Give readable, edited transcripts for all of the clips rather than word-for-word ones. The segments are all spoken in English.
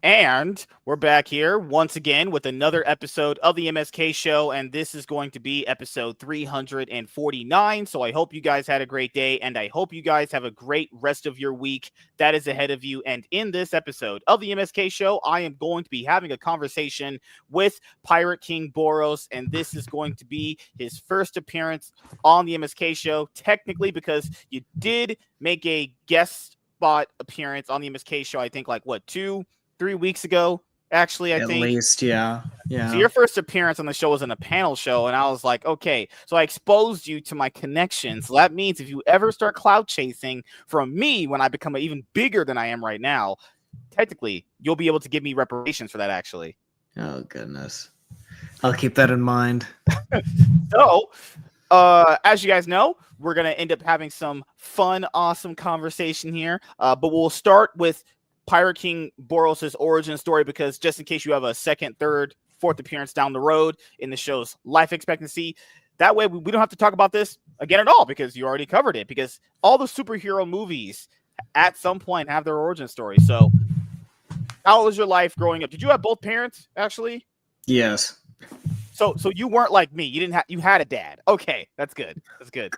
And we're back here once again with another episode of the MSK show, and this is going to be episode 349. So I hope you guys had a great day, and I hope you guys have a great rest of your week that is ahead of you. And in this episode of the MSK show, I am going to be having a conversation with Pirate King Boros, and this is going to be his first appearance on the MSK show, technically, because you did make a guest spot appearance on the MSK show, I think, like, what, 3 weeks ago, actually, I think. At least, yeah. So your first appearance on the show was in a panel show, and I was like, okay. So I exposed you to my connections. So that means if you ever start cloud chasing from me when I become even bigger than I am right now, technically, you'll be able to give me reparations for that, actually. Oh, goodness. I'll keep that in mind. So, as you guys know, we're going to end up having some fun, awesome conversation here. But we'll start with Pirate King Boros' origin story, because just in case you have a second, third, fourth appearance down the road in the show's life expectancy, that way we don't have to talk about this again at all, because you already covered it, because all the superhero movies at some point have their origin story. So how was your life growing up? Did you have both parents, actually? Yes. So you weren't like me. You had a dad. Okay, that's good. That's good.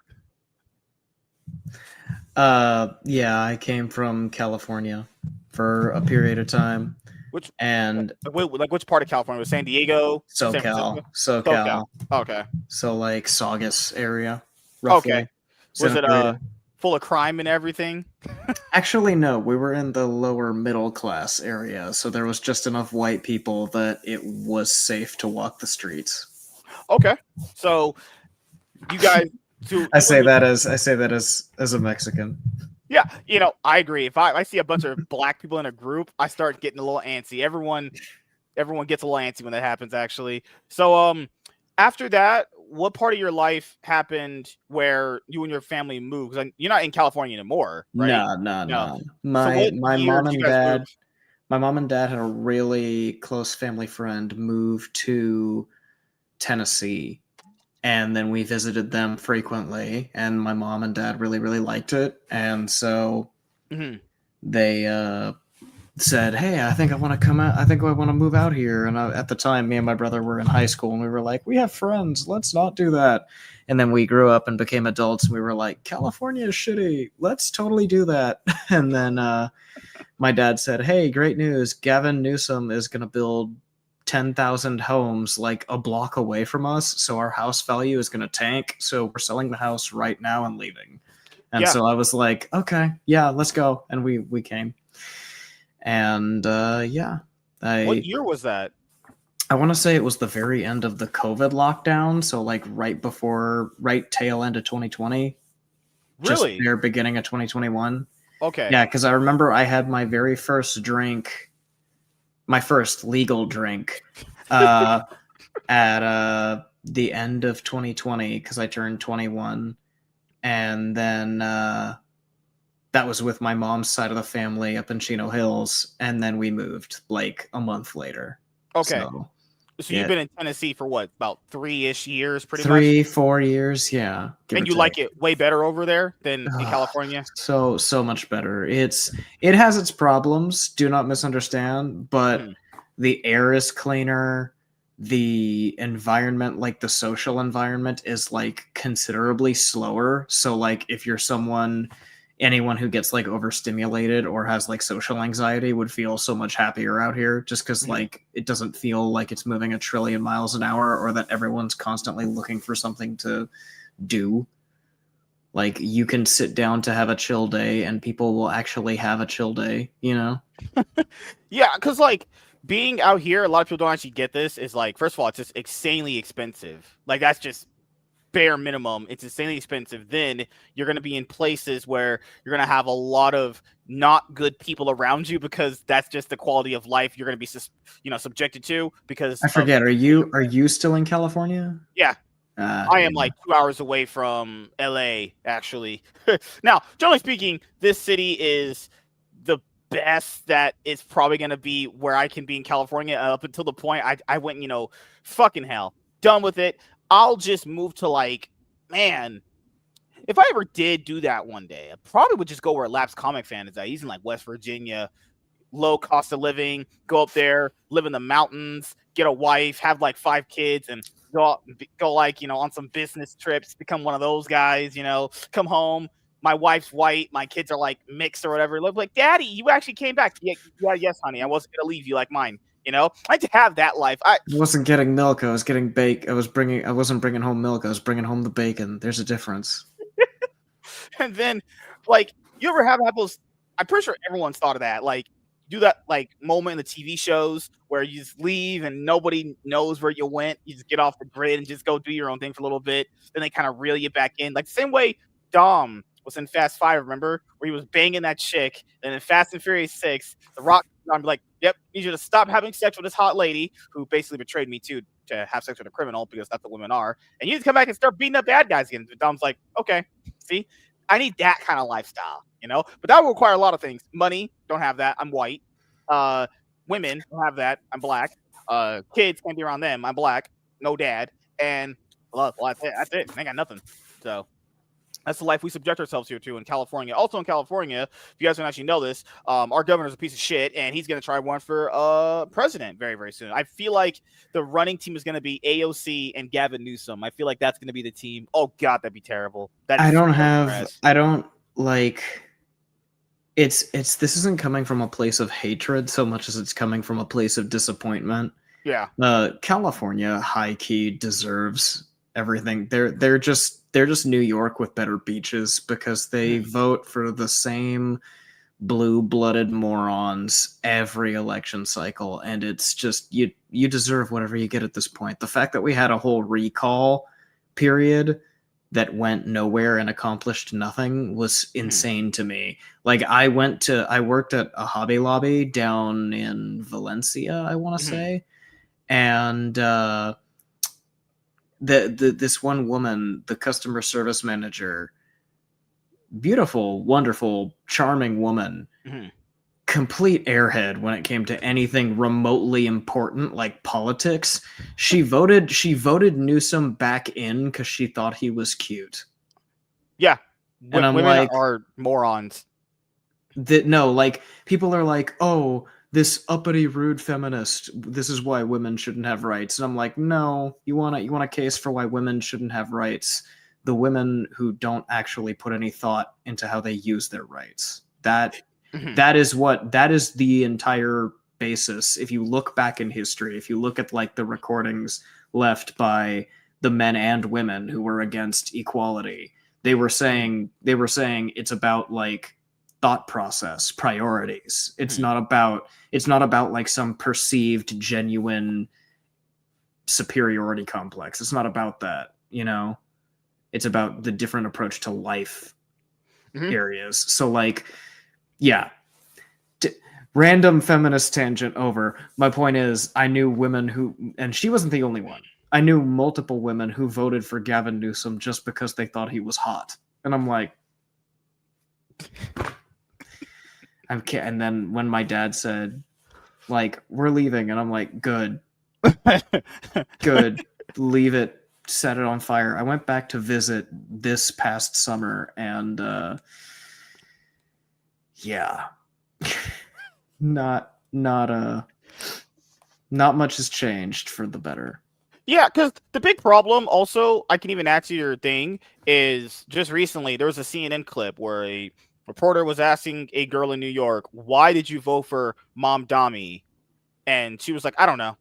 Yeah, I came from California for a period of time. Which part of California? Was San Diego? SoCal. Okay. So like Saugus area, roughly. Okay. Was it full of crime and everything? Actually, no. We were in the lower middle class area, so there was just enough white people that it was safe to walk the streets. Okay. So you guys. I say that as a Mexican. Yeah, I agree. If I see a bunch of black people in a group, I start getting a little antsy. Everyone gets a little antsy when that happens, actually. So after that, what part of your life happened where you and your family moved? Because you're not in California anymore, right? No. My mom and dad had a really close family friend move to Tennessee. And then we visited them frequently, and my mom and dad really, really liked it. And so they said, hey, I think I want to come out. I think I want to move out here. And at the time, me and my brother were in high school, and we were like, we have friends. Let's not do that. And then we grew up and became adults, and we were like, California is shitty. Let's totally do that. And then my dad said, hey, great news. Gavin Newsom is going to build 10,000 homes like a block away from us, so our house value is going to tank, so we're selling the house right now and leaving. And so I was like, okay, yeah, let's go. And we came. And what year was that? I want to say it was the very end of the COVID lockdown, so like right tail end of 2020. Really? Just near beginning of 2021. Okay. Yeah, because I remember I had my very first drink, my first legal drink, at the end of 2020, because I turned 21. And then that was with my mom's side of the family up in Chino Hills. And then we moved like a month later. Okay. So you've been in Tennessee for what, about 3-ish years, pretty much? 3-4 years, yeah. And you like it way better over there than in California? So much better. It has its problems, do not misunderstand, but the air is cleaner. The environment, like the social environment, is like considerably slower. So like if you're anyone who gets like overstimulated or has like social anxiety would feel so much happier out here, just because like it doesn't feel like it's moving 1 trillion miles an hour, or that everyone's constantly looking for something to do. Like you can sit down to have a chill day and people will actually have a chill day, Yeah, because like being out here, a lot of people don't actually get this, is like, first of all, it's just insanely expensive. Like that's just bare minimum. It's insanely expensive. Then you're going to be in places where you're going to have a lot of not good people around you, because that's just the quality of life you're going to be subjected to. Because I forget, are you still in California? Yeah. I am like 2 hours away from LA, actually. Now, generally speaking, this city is the best that it's probably going to be where I can be in California, up until the point I went, fucking hell, done with it. I'll just move to if I ever did do that one day, I probably would just go where Lap's Comic Fan is at. He's in like West Virginia, low cost of living, go up there, live in the mountains, get a wife, have like 5 kids, and go like, on some business trips, become one of those guys, come home. My wife's white, my kids are like mixed or whatever. Look like, Daddy, you actually came back. Yeah, yes, honey. I wasn't gonna leave you like mine. I like to have that life. I wasn't getting milk. I was getting bake. I wasn't bringing home milk. I was bringing home the bacon. There's a difference. And then, like, you ever have those? I'm pretty sure everyone's thought of that. Like, do that like moment in the TV shows where you just leave and nobody knows where you went. You just get off the grid and just go do your own thing for a little bit. Then they kind of reel you back in, like the same way Dom was in Fast Five. Remember where he was banging that chick? And in Fast and Furious 6, The Rock I'm like, yep, need you to stop having sex with this hot lady who basically betrayed me too to have sex with a criminal because that's what women are. And you need to come back and start beating up bad guys again. Dom's like, okay, see, I need that kind of lifestyle, but that will require a lot of things. Money, don't have that. I'm white. Women don't have that. I'm black. Kids can't be around them. I'm black. No dad. And well, that's it. I ain't got nothing. So that's the life we subject ourselves here to in California. Also in California, if you guys don't actually know this, our governor's a piece of shit, and he's going to try one for president very, very soon. I feel like the running team is going to be AOC and Gavin Newsom. I feel like that's going to be the team. Oh, God, that'd be terrible. I don't like... This isn't coming from a place of hatred so much as it's coming from a place of disappointment. Yeah. California high key deserves everything. They're just New York with better beaches because they vote for the same blue-blooded morons every election cycle, and it's just you deserve whatever you get at this point. The fact that we had a whole recall period that went nowhere and accomplished nothing was insane to me. Like I worked at a Hobby Lobby down in Valencia, I want to say, and this one woman, the customer service manager, beautiful, wonderful, charming woman, complete airhead when it came to anything remotely important like politics. She voted Newsom back in because she thought he was cute. Yeah, and I'm women like, are morons. No, like people are like, oh, this uppity, rude feminist. This is why women shouldn't have rights. And I'm like, no, you want a case for why women shouldn't have rights? The women who don't actually put any thought into how they use their rights. That is the entire basis. If you look back in history, if you look at like the recordings left by the men and women who were against equality, they were saying it's about like thought process, priorities. It's not about like some perceived genuine superiority complex. It's not about that, It's about the different approach to life areas. So like, yeah, random feminist tangent over. My point is, I knew women who, and she wasn't the only one. I knew multiple women who voted for Gavin Newsom just because they thought he was hot. And I'm like, and then when my dad said, like, we're leaving, and I'm like, good, leave it, set it on fire. I went back to visit this past summer, and yeah, not much has changed for the better. Yeah, because the big problem also, I can even add to your thing, is just recently there was a CNN clip where a reporter was asking a girl in New York, why did you vote for Mom Dami? And she was like, I don't know.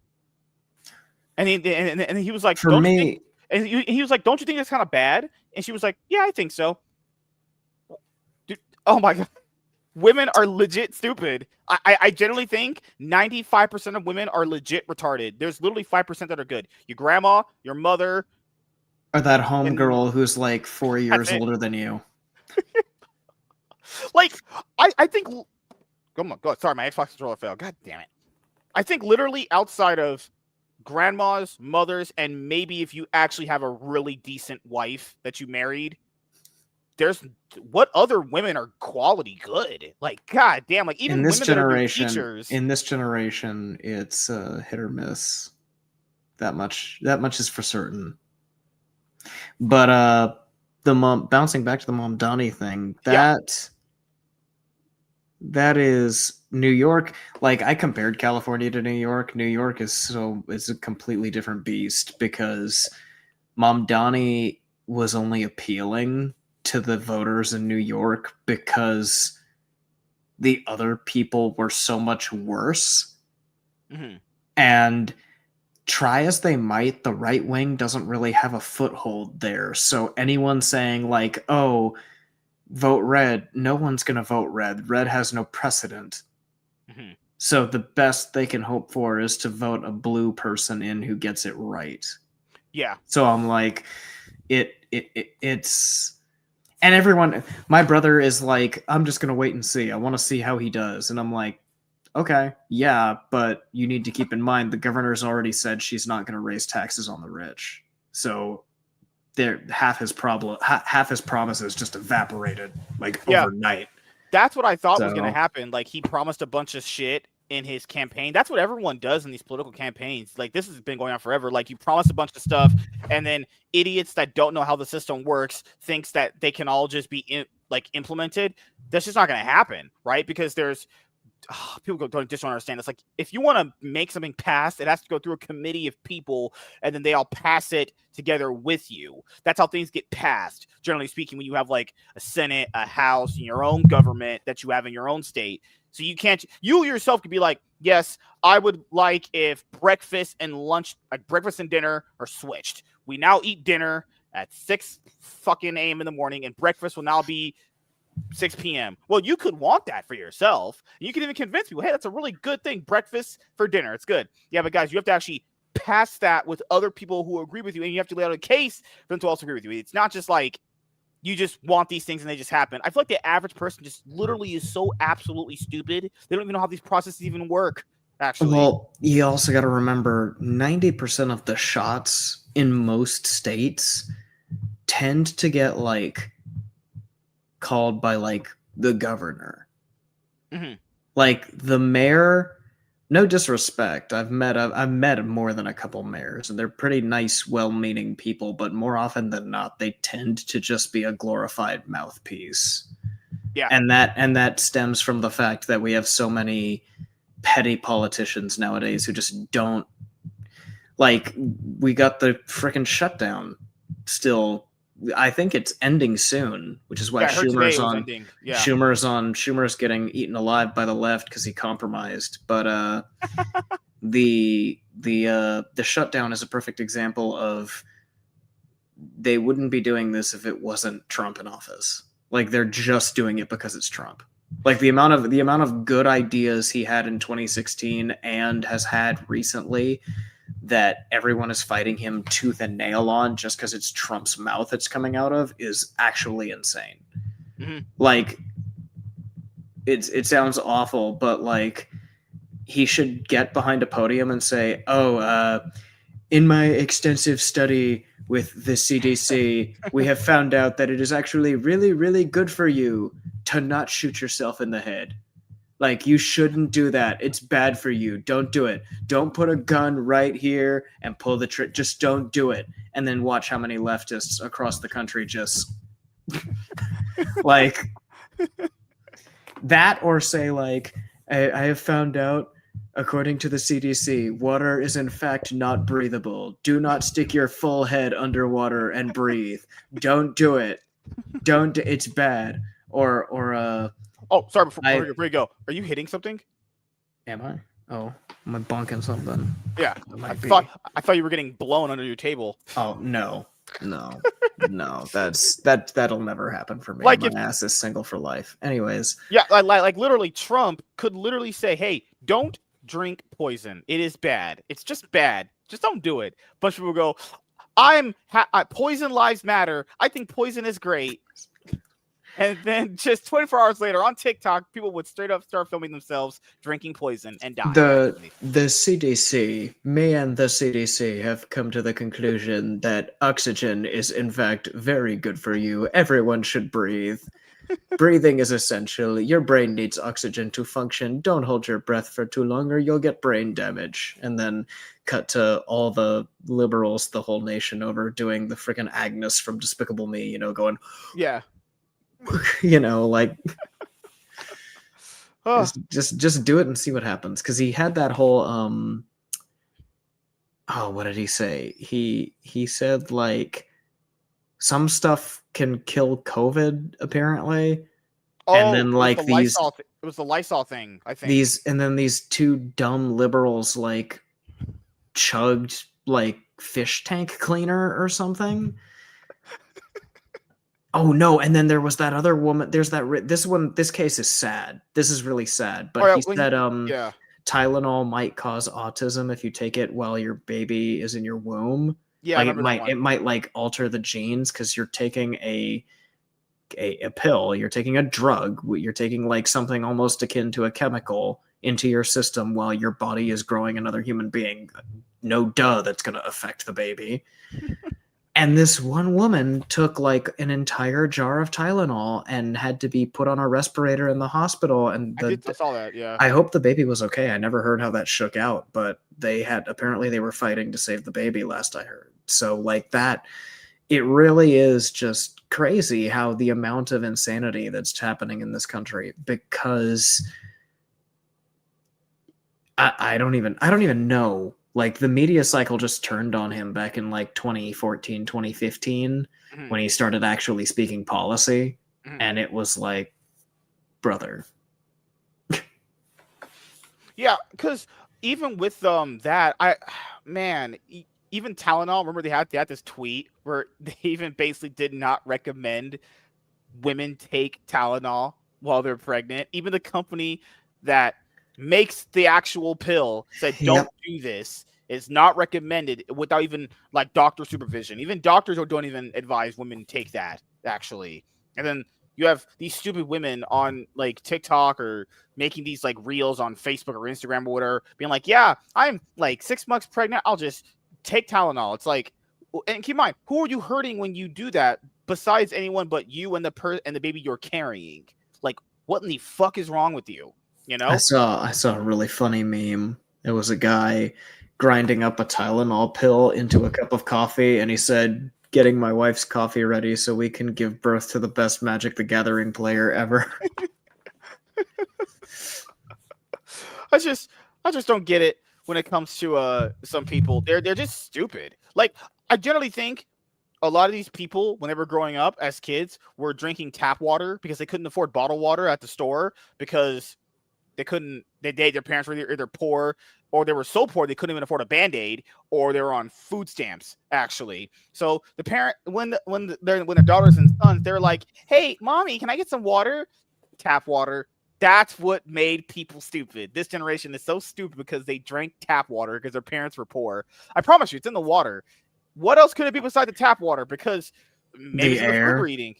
And he was like, for me, he was like, don't you think that's kind of bad? And she was like, yeah, I think so. Dude, oh my God. Women are legit stupid. I generally think 95% of women are legit retarded. There's literally 5% that are good. Your grandma, your mother. Or that homegirl who's like 4 years older than you. Like, I think... Come on, go. Sorry, my Xbox controller fell. God damn it. I think literally outside of grandmas, mothers, and maybe if you actually have a really decent wife that you married, there's what other women are quality good? Like, god damn, like even in this women generation, that are teachers. In this generation, it's hit or miss. That much is for certain. But the mom, bouncing back to the Mom Donnie thing, that That is New York. Like, I compared California to New York. New York is it's a completely different beast because Mamdani was only appealing to the voters in New York because the other people were so much worse. Mm-hmm. And try as they might, the right wing doesn't really have a foothold there. So anyone saying, like, oh, vote red, no one's going to vote red. Red has no precedent. Mm-hmm. So the best they can hope for is to vote a blue person in who gets it right. Yeah. So I'm like, it's. And everyone, my brother is like, I'm just going to wait and see. I want to see how he does. And I'm like, okay, yeah, but you need to keep in mind the governor's already said she's not going to raise taxes on the rich. So half his promises just evaporated like overnight. That's what I thought was going to So happen. Like, he promised a bunch of shit in his campaign. That's what everyone does in these political campaigns. Like, this has been going on forever. Like, you promise a bunch of stuff, and then idiots that don't know how the system works thinks that they can all just be implemented. That's just not going to happen, right? Because there's people don't understand. It's like, if you want to make something pass, it has to go through a committee of people, and then they all pass it together with you. That's how things get passed, generally speaking, when you have like a Senate, a House, and your own government that you have in your own state. So you yourself could be like, yes, I would like if breakfast and lunch, like breakfast and dinner, are switched. We now eat dinner at 6 fucking a.m. in the morning, and breakfast will now be 6 p.m. Well, you could want that for yourself. You can even convince people, hey, that's a really good thing. Breakfast for dinner. It's good. Yeah, but guys, you have to actually pass that with other people who agree with you, and you have to lay out a case for them to also agree with you. It's not just like you just want these things and they just happen. I feel like the average person just literally is so absolutely stupid. They don't even know how these processes even work, actually. well, you also got to remember 90% of the shots in most states tend to get like called by like the governor. Mm-hmm. Like the mayor, no disrespect. I've met more than a couple mayors, and they're pretty nice, well-meaning people, but more often than not, they tend to just be a glorified mouthpiece. Yeah. And that stems from the fact that we have so many petty politicians nowadays who just don't, like, we got the freaking shutdown still. I think it's ending soon, which is why I heard today it was ending. Yeah. Schumer's getting eaten alive by the left because he compromised. But the shutdown is a perfect example of they wouldn't be doing this if it wasn't Trump in office. Like, they're just doing it because it's Trump. Like the amount of good ideas he had in 2016 and has had recently that everyone is fighting him tooth and nail on just because it's Trump's mouth it's coming out of is actually insane. Mm-hmm. Like, it sounds awful, but like, he should get behind a podium and say, "Oh, in my extensive study with the CDC, we have found out that it is actually really, really good for you to not shoot yourself in the head. Like, you shouldn't do that. It's bad for you. Don't do it. Don't put a gun right here and pull the trigger. Just don't do it." And then watch how many leftists across the country just like that, or say like, I have found out, according to the CDC, water is in fact not breathable. Do not stick your full head underwater and breathe. Don't do it. Don't. It's bad. Or oh, sorry. Before you go, are you hitting something? Am I? Oh, am I bonking something? Yeah, I thought you were getting blown under your table. Oh no. That'll never happen for me. Like, my ass is single for life. Anyways. Yeah, like literally, Trump could literally say, "Hey, don't drink poison. It is bad. It's just bad. Just don't do it." A bunch of people go, poison lives matter. I think poison is great." And then just 24 hours later on TikTok, people would straight up start filming themselves drinking poison and dying. The CDC, me and the CDC have come to the conclusion that oxygen is in fact very good for you. Everyone should breathe. Breathing is essential. Your brain needs oxygen to function. Don't hold your breath for too long or you'll get brain damage. And then cut to all the liberals, the whole nation over, doing the freaking Agnes from Despicable Me, going, yeah. like. Just do it and see what happens. Because he had that whole oh, what did he say? He said like some stuff can kill COVID apparently, and Oh, then it was the like Lysol. It was the Lysol thing, I think. these two dumb liberals like chugged like fish tank cleaner or something. Oh no! And then there was that other woman. There's that. This case is sad. This is really sad. But he said, yeah, Tylenol might cause autism if you take it while your baby is in your womb. yeah, I Like remember that one. it might like alter the genes because you're taking a pill. You're taking a drug. You're taking like something almost akin to a chemical into your system while your body is growing another human being. No duh, that's going to affect the baby. And this one woman took like an entire jar of Tylenol and had to be put on a respirator in the hospital. And I saw that. Yeah. I hope the baby was okay. I never heard how that shook out, but apparently they were fighting to save the baby last I heard. So like that, it really is just crazy how the amount of insanity that's happening in this country, because I don't even know. Like the media cycle just turned on him back in like 2014, 2015 when he started actually speaking policy. And it was like, brother. Yeah, because even with that, even Tylenol, remember they had this tweet where they even basically did not recommend women take Tylenol while they're pregnant. Even the company that makes the actual pill said don't do this. It's not recommended without even like doctor supervision. Even doctors don't even advise women take that actually. And then you have these stupid women on like TikTok or making these like reels on Facebook or Instagram or whatever, being like, yeah, I'm like 6 months pregnant. I'll just take Tylenol. It's like, and keep in mind, who are you hurting when you do that besides anyone but you and the baby you're carrying? Like, what in the fuck is wrong with you? You know? I saw a really funny meme. It was a guy grinding up a Tylenol pill into a cup of coffee, and he said, "Getting my wife's coffee ready so we can give birth to the best Magic the Gathering player ever." I just don't get it when it comes to some people. They're just stupid. Like, I generally think a lot of these people, when they were growing up as kids, were drinking tap water because they couldn't afford bottled water at the store because their parents were either poor or they were so poor they couldn't even afford a Band-Aid, or they were on food stamps actually. So the parent, when their daughters and sons, they're like, "Hey, mommy, can I get some water?" Tap water. That's what made people stupid. This generation is so stupid because they drank tap water because their parents were poor. I promise you, it's in the water. What else could it be beside the tap water? Because maybe it's in the food we're eating.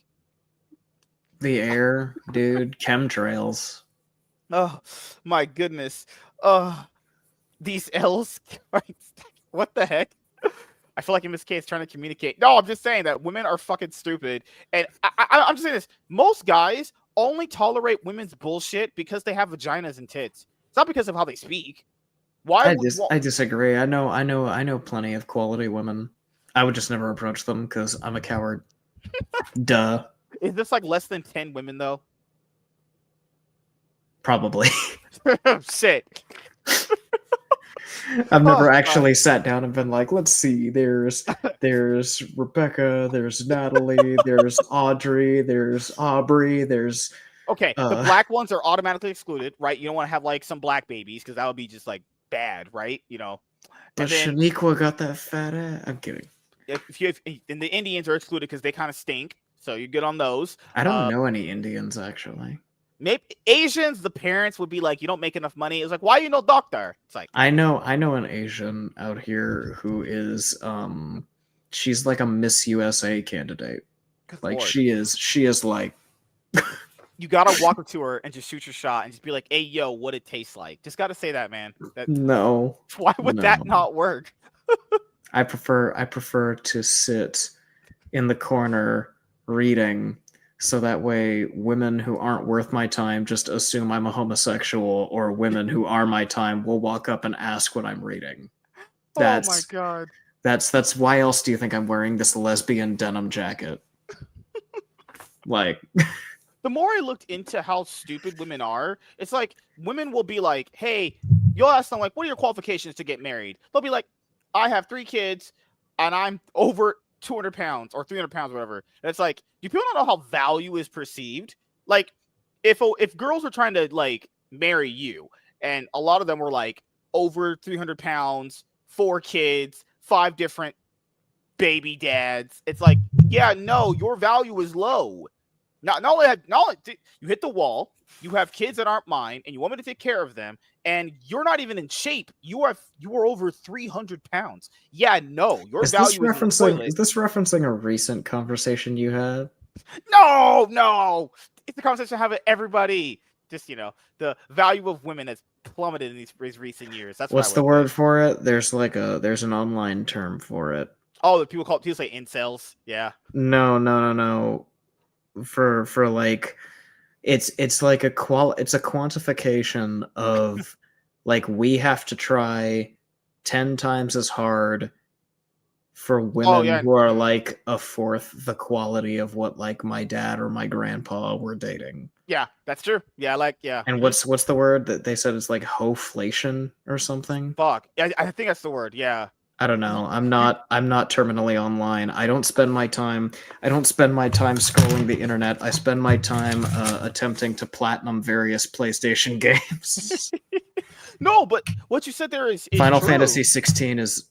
The air, dude. Chemtrails. Oh my goodness. These L's. What the heck? I feel like MSK is trying to communicate. No, I'm just saying that women are fucking stupid. And I'm just saying this. Most guys only tolerate women's bullshit because they have vaginas and tits. It's not because of how they speak. I disagree. I know plenty of quality women. I would just never approach them because I'm a coward. Duh. Is this like less than 10 women though? Probably. Shit. I've never actually sat down and been like, let's see, there's Rebecca, there's Natalie, there's Audrey, there's Aubrey, there's... Okay, the black ones are automatically excluded, right? You don't want to have like some black babies because that would be just like bad, right? You know. But then, Shaniqua got that fat ass. I'm kidding. And the Indians are excluded because they kind of stink, so you're good on those. I don't know any Indians actually. Maybe Asians, the parents would be like, "You don't make enough money." It's like, "Why are you no doctor?" It's like, I know an Asian out here who is she's like a Miss USA candidate. Like Lord. she is like. You gotta walk up to her and just shoot your shot and just be like, "Hey, yo, what it tastes like?" Just gotta say that, man. No. Why would that not work? I prefer to sit in the corner reading, so that way women who aren't worth my time just assume I'm a homosexual, or women who are my time will walk up and ask what I'm reading. Oh my god. That's why else do you think I'm wearing this lesbian denim jacket? Like the more I looked into how stupid women are, it's like women will be like, hey, you'll ask them, like, what are your qualifications to get married? They'll be like, I have 3 kids and I'm over 200 pounds or 300 pounds, whatever. And it's like, do people not know how value is perceived? Like, if girls were trying to like marry you, and a lot of them were like over 300 pounds, 4 kids, 5 different baby dads, it's like, yeah, no, your value is low. Not only you hit the wall, you have kids that aren't mine, and you want me to take care of them, and you're not even in shape. You are over 300 pounds. Yeah, no, your value is in the toilet. Is this referencing a recent conversation you had? No, it's the conversation I have with everybody. Just the value of women has plummeted in these recent years. That's what's the word for it. There's an online term for it. Oh, people say incels. Yeah. No. For like, it's like it's a quantification of like, we have to try 10 times as hard for women who are like a fourth the quality of what like my dad or my grandpa were dating. Yeah, that's true. Yeah, yeah. And what's the word that they said is like hoflation or something? Fuck. I think that's the word. Yeah. I don't know. I'm not terminally online. I don't spend my time scrolling the internet. I spend my time attempting to platinum various PlayStation games. No, but what you said there is Final true. Fantasy 16 is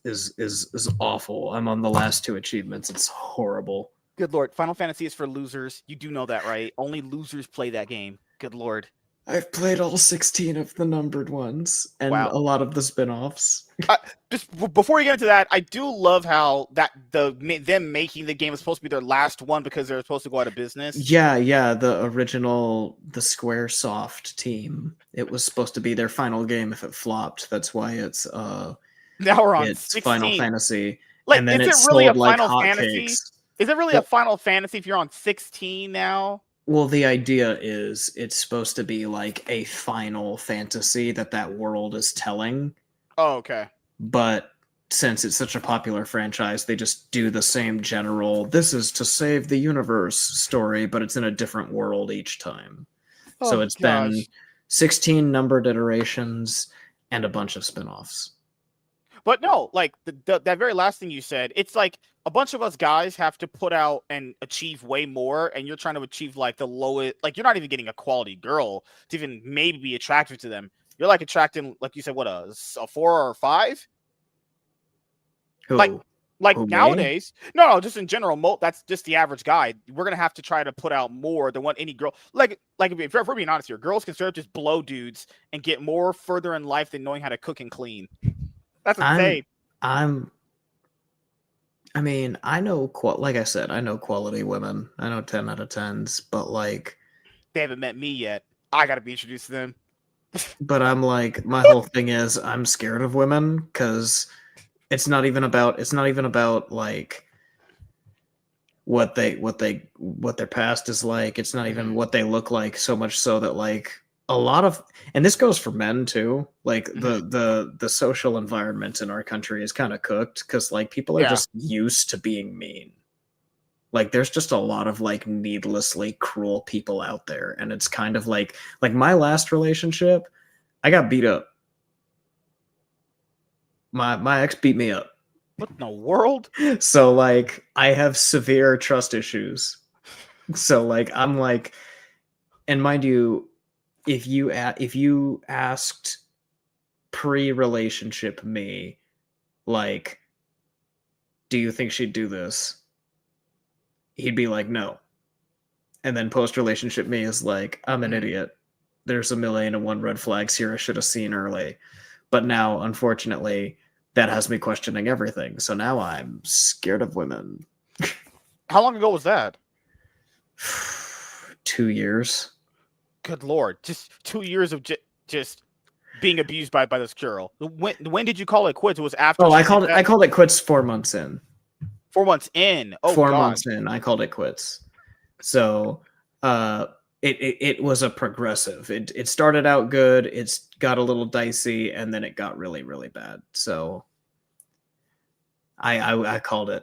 awful. I'm on the last 2 achievements. It's horrible. Good lord, Final Fantasy is for losers. You do know that, right? Only losers play that game. Good lord. I've played all 16 of the numbered ones and a lot of the spin-offs. Just before you get into that, I do love how them making the game is supposed to be their last one because they're supposed to go out of business. Yeah, the Squaresoft team. It was supposed to be their final game if it flopped. That's why it's now we're on 16. Final Fantasy. Like, and then is it really sold a like Final Fantasy? Is it really a Final Fantasy if you're on 16 now? Well, the idea is it's supposed to be like a Final Fantasy that world is telling. Oh, okay. But since it's such a popular franchise, they just do the same general, this is to save the universe story, but it's in a different world each time. Oh, so it's been 16 numbered iterations and a bunch of spin-offs. But no, like that very last thing you said, it's like a bunch of us guys have to put out and achieve way more, and you're trying to achieve like the lowest, like you're not even getting a quality girl to even maybe be attractive to them. You're like attracting, like you said, what a 4 or 5? Who? Like Who, nowadays, no, just in general, that's just the average guy. We're gonna have to try to put out more than what any girl, like if we're being honest here, girls can straight up just blow dudes and get more further in life than knowing how to cook and clean. That's insane. I mean, I know, like I said, I know quality women. I know 10 out of 10s, but like, they haven't met me yet. I gotta be introduced to them. But I'm like, my whole thing is I'm scared of women because it's not even about like what their past is like. It's not even what they look like, so much so that like a lot of, and this goes for men too, like the social environment in our country is kind of cooked because like people are just used to being mean. Like there's just a lot of like needlessly cruel people out there, and it's kind of like my last relationship, I got beat up. My ex beat me up. What in the world? So like I have severe trust issues. So like I'm like, and mind you, if you asked pre-relationship me, like, do you think she'd do this? He'd be like, no. And then post-relationship me is like, I'm an idiot. There's 1,000,001 red flags here I should have seen early. But now, unfortunately, that has me questioning everything. So now I'm scared of women. How long ago was that? 2 years. Good lord. Just 2 years of just being abused by this girl. When did you call it quits? It was after. Oh, I called it quits 4 months in. 4 months in. Oh, 4 months in, I called it quits. So, it was a progressive. It started out good. It's got a little dicey, and then it got really, really bad. So, I called it.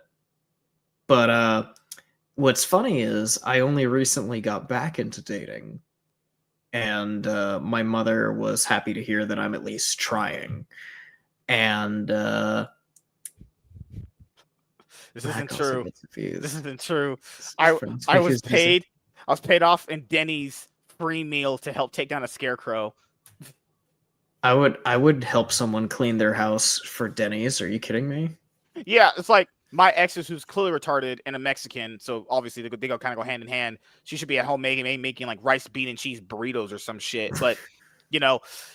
But what's funny is I only recently got back into dating, and my mother was happy to hear that I'm at least trying. And this isn't Black also true. gets views. This isn't true. I I was paid. I was paid off in Denny's free meal to help take down a scarecrow. I would help someone clean their house for Denny's. Are you kidding me? Yeah, it's like my ex, who's clearly retarded and a Mexican, so obviously they go kind of go hand in hand. She should be at home making like rice, bean, and cheese burritos or some shit. But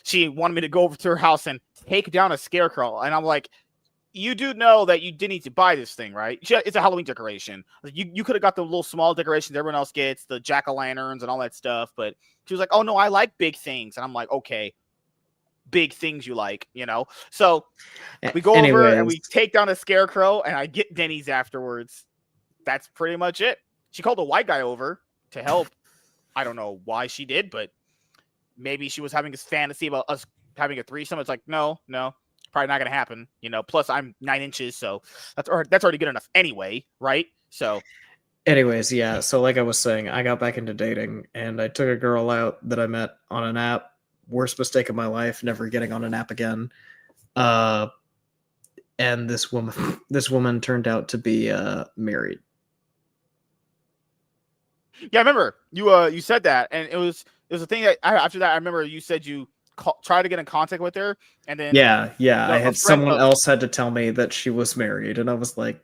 she wanted me to go over to her house and take down a scarecrow, and I'm like, you do know that you didn't need to buy this thing, right? It's a Halloween decoration. You could have got the little small decorations everyone else gets, the jack-o'-lanterns and all that stuff. But she was like, oh, no, I like big things. And I'm like, okay, big things you like, So we go over and we take down a scarecrow, and I get Denny's afterwards. That's pretty much it. She called a white guy over to help. I don't know why she did, but maybe she was having this fantasy about us having a threesome. It's like, no. Probably not gonna happen, Plus, I'm 9 inches, so that's already good enough anyway, right? So, anyways, yeah. So, like I was saying, I got back into dating, and I took a girl out that I met on an app. Worst mistake of my life. Never getting on an app again. And this woman turned out to be married. Yeah, I remember you said that, and it was a thing that after that I remember you said you try to get in contact with her, and then yeah, I had someone else had to tell me that she was married, and I was like,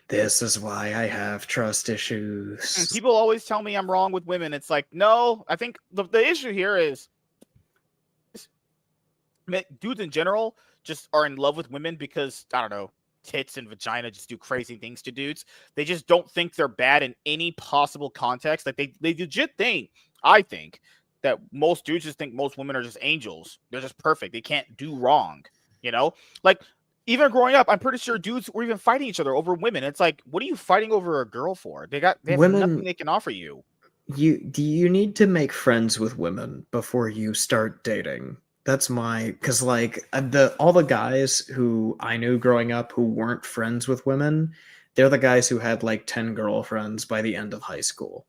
this is why I have trust issues. And people always tell me I'm wrong with women. It's like, no, I think the issue here is dudes in general just are in love with women because, I don't know, tits and vagina just do crazy things to dudes. They just don't think they're bad in any possible context. Like they legit think, I think, that most dudes just think most women are just angels. They're just perfect. They can't do wrong. Like even growing up, I'm pretty sure dudes were even fighting each other over women. It's like, what are you fighting over a girl for? They have women, nothing they can offer you. You need to make friends with women before you start dating. That's because like all the guys who I knew growing up who weren't friends with women, they're the guys who had like 10 girlfriends by the end of high school.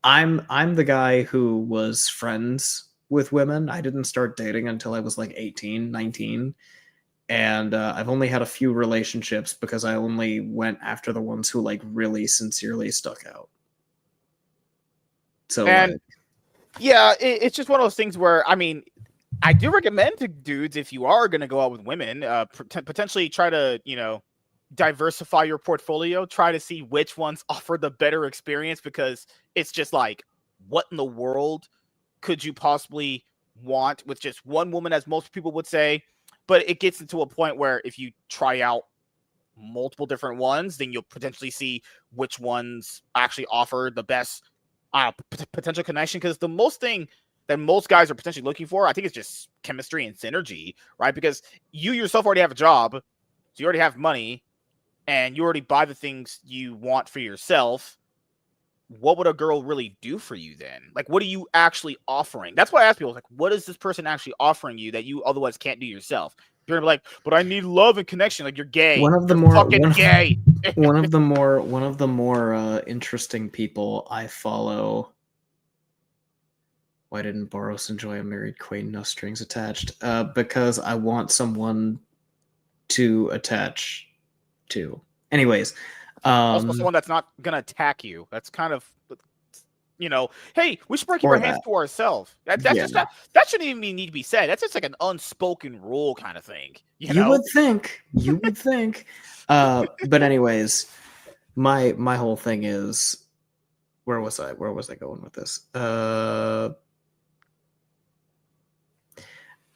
I'm the guy who was friends with women. I didn't start dating until I was like 18, 19. And I've only had a few relationships because I only went after the ones who like really sincerely stuck out. So yeah, it's just one of those things where, I mean, I do recommend to dudes, if you are going to go out with women, potentially try to, diversify your portfolio, try to see which ones offer the better experience, because it's just like, what in the world could you possibly want with just one woman, as most people would say? But it gets into a point where if you try out multiple different ones, then you'll potentially see which ones actually offer the best potential connection. Because the most thing that most guys are potentially looking for, I think, it's just chemistry and synergy, right? Because you yourself already have a job, so you already have money, and you already buy the things you want for yourself. What would a girl really do for you then? Like, what are you actually offering? That's why I ask people, like, what is this person actually offering you that you otherwise can't do yourself? You're gonna be like, but I need love and connection. Like, you're gay. One of the more interesting people I follow. Why didn't Boros enjoy a married queen, no strings attached? Because I want someone to attach to. Anyways. Also someone that's not gonna attack you. That's kind of, hey, we should keep our hands to ourselves. That shouldn't even need to be said. That's just like an unspoken rule kind of thing. You would think. But anyways, my whole thing is, where was I going with this?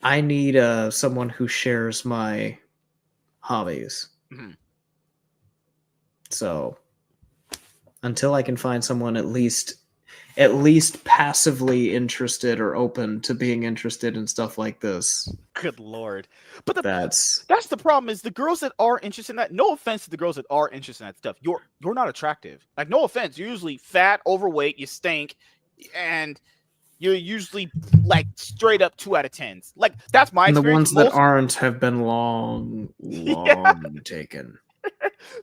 I need someone who shares my hobbies. Mm-hmm. So until I can find someone at least passively interested or open to being interested in stuff like this. Good Lord. But that's the problem, is the girls that are interested in that, no offense to the girls that are interested in that stuff, you're not attractive. Like, no offense, you're usually fat, overweight, you stink, and you're usually like straight up 2 out of 10s. Like, that's my experience. The ones that aren't have been long taken.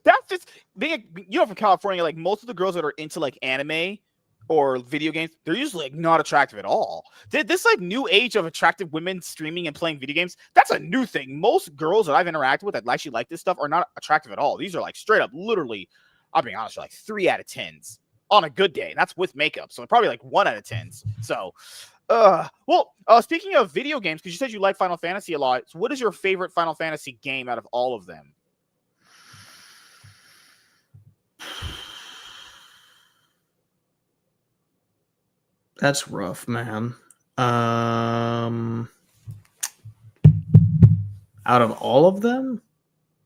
That's just from California. Like most of the girls that are into like anime or video games, they're usually like not attractive at all. This like new age of attractive women streaming and playing video games, that's a new thing. Most girls that I've interacted with that actually like this stuff are not attractive at all. These are like straight up, literally, I'll be honest, like 3 out of 10s on a good day. And that's with makeup. So probably like 1 out of 10s. So speaking of video games, because you said you like Final Fantasy a lot, so what is your favorite Final Fantasy game out of all of them? That's rough, man. Out of all of them?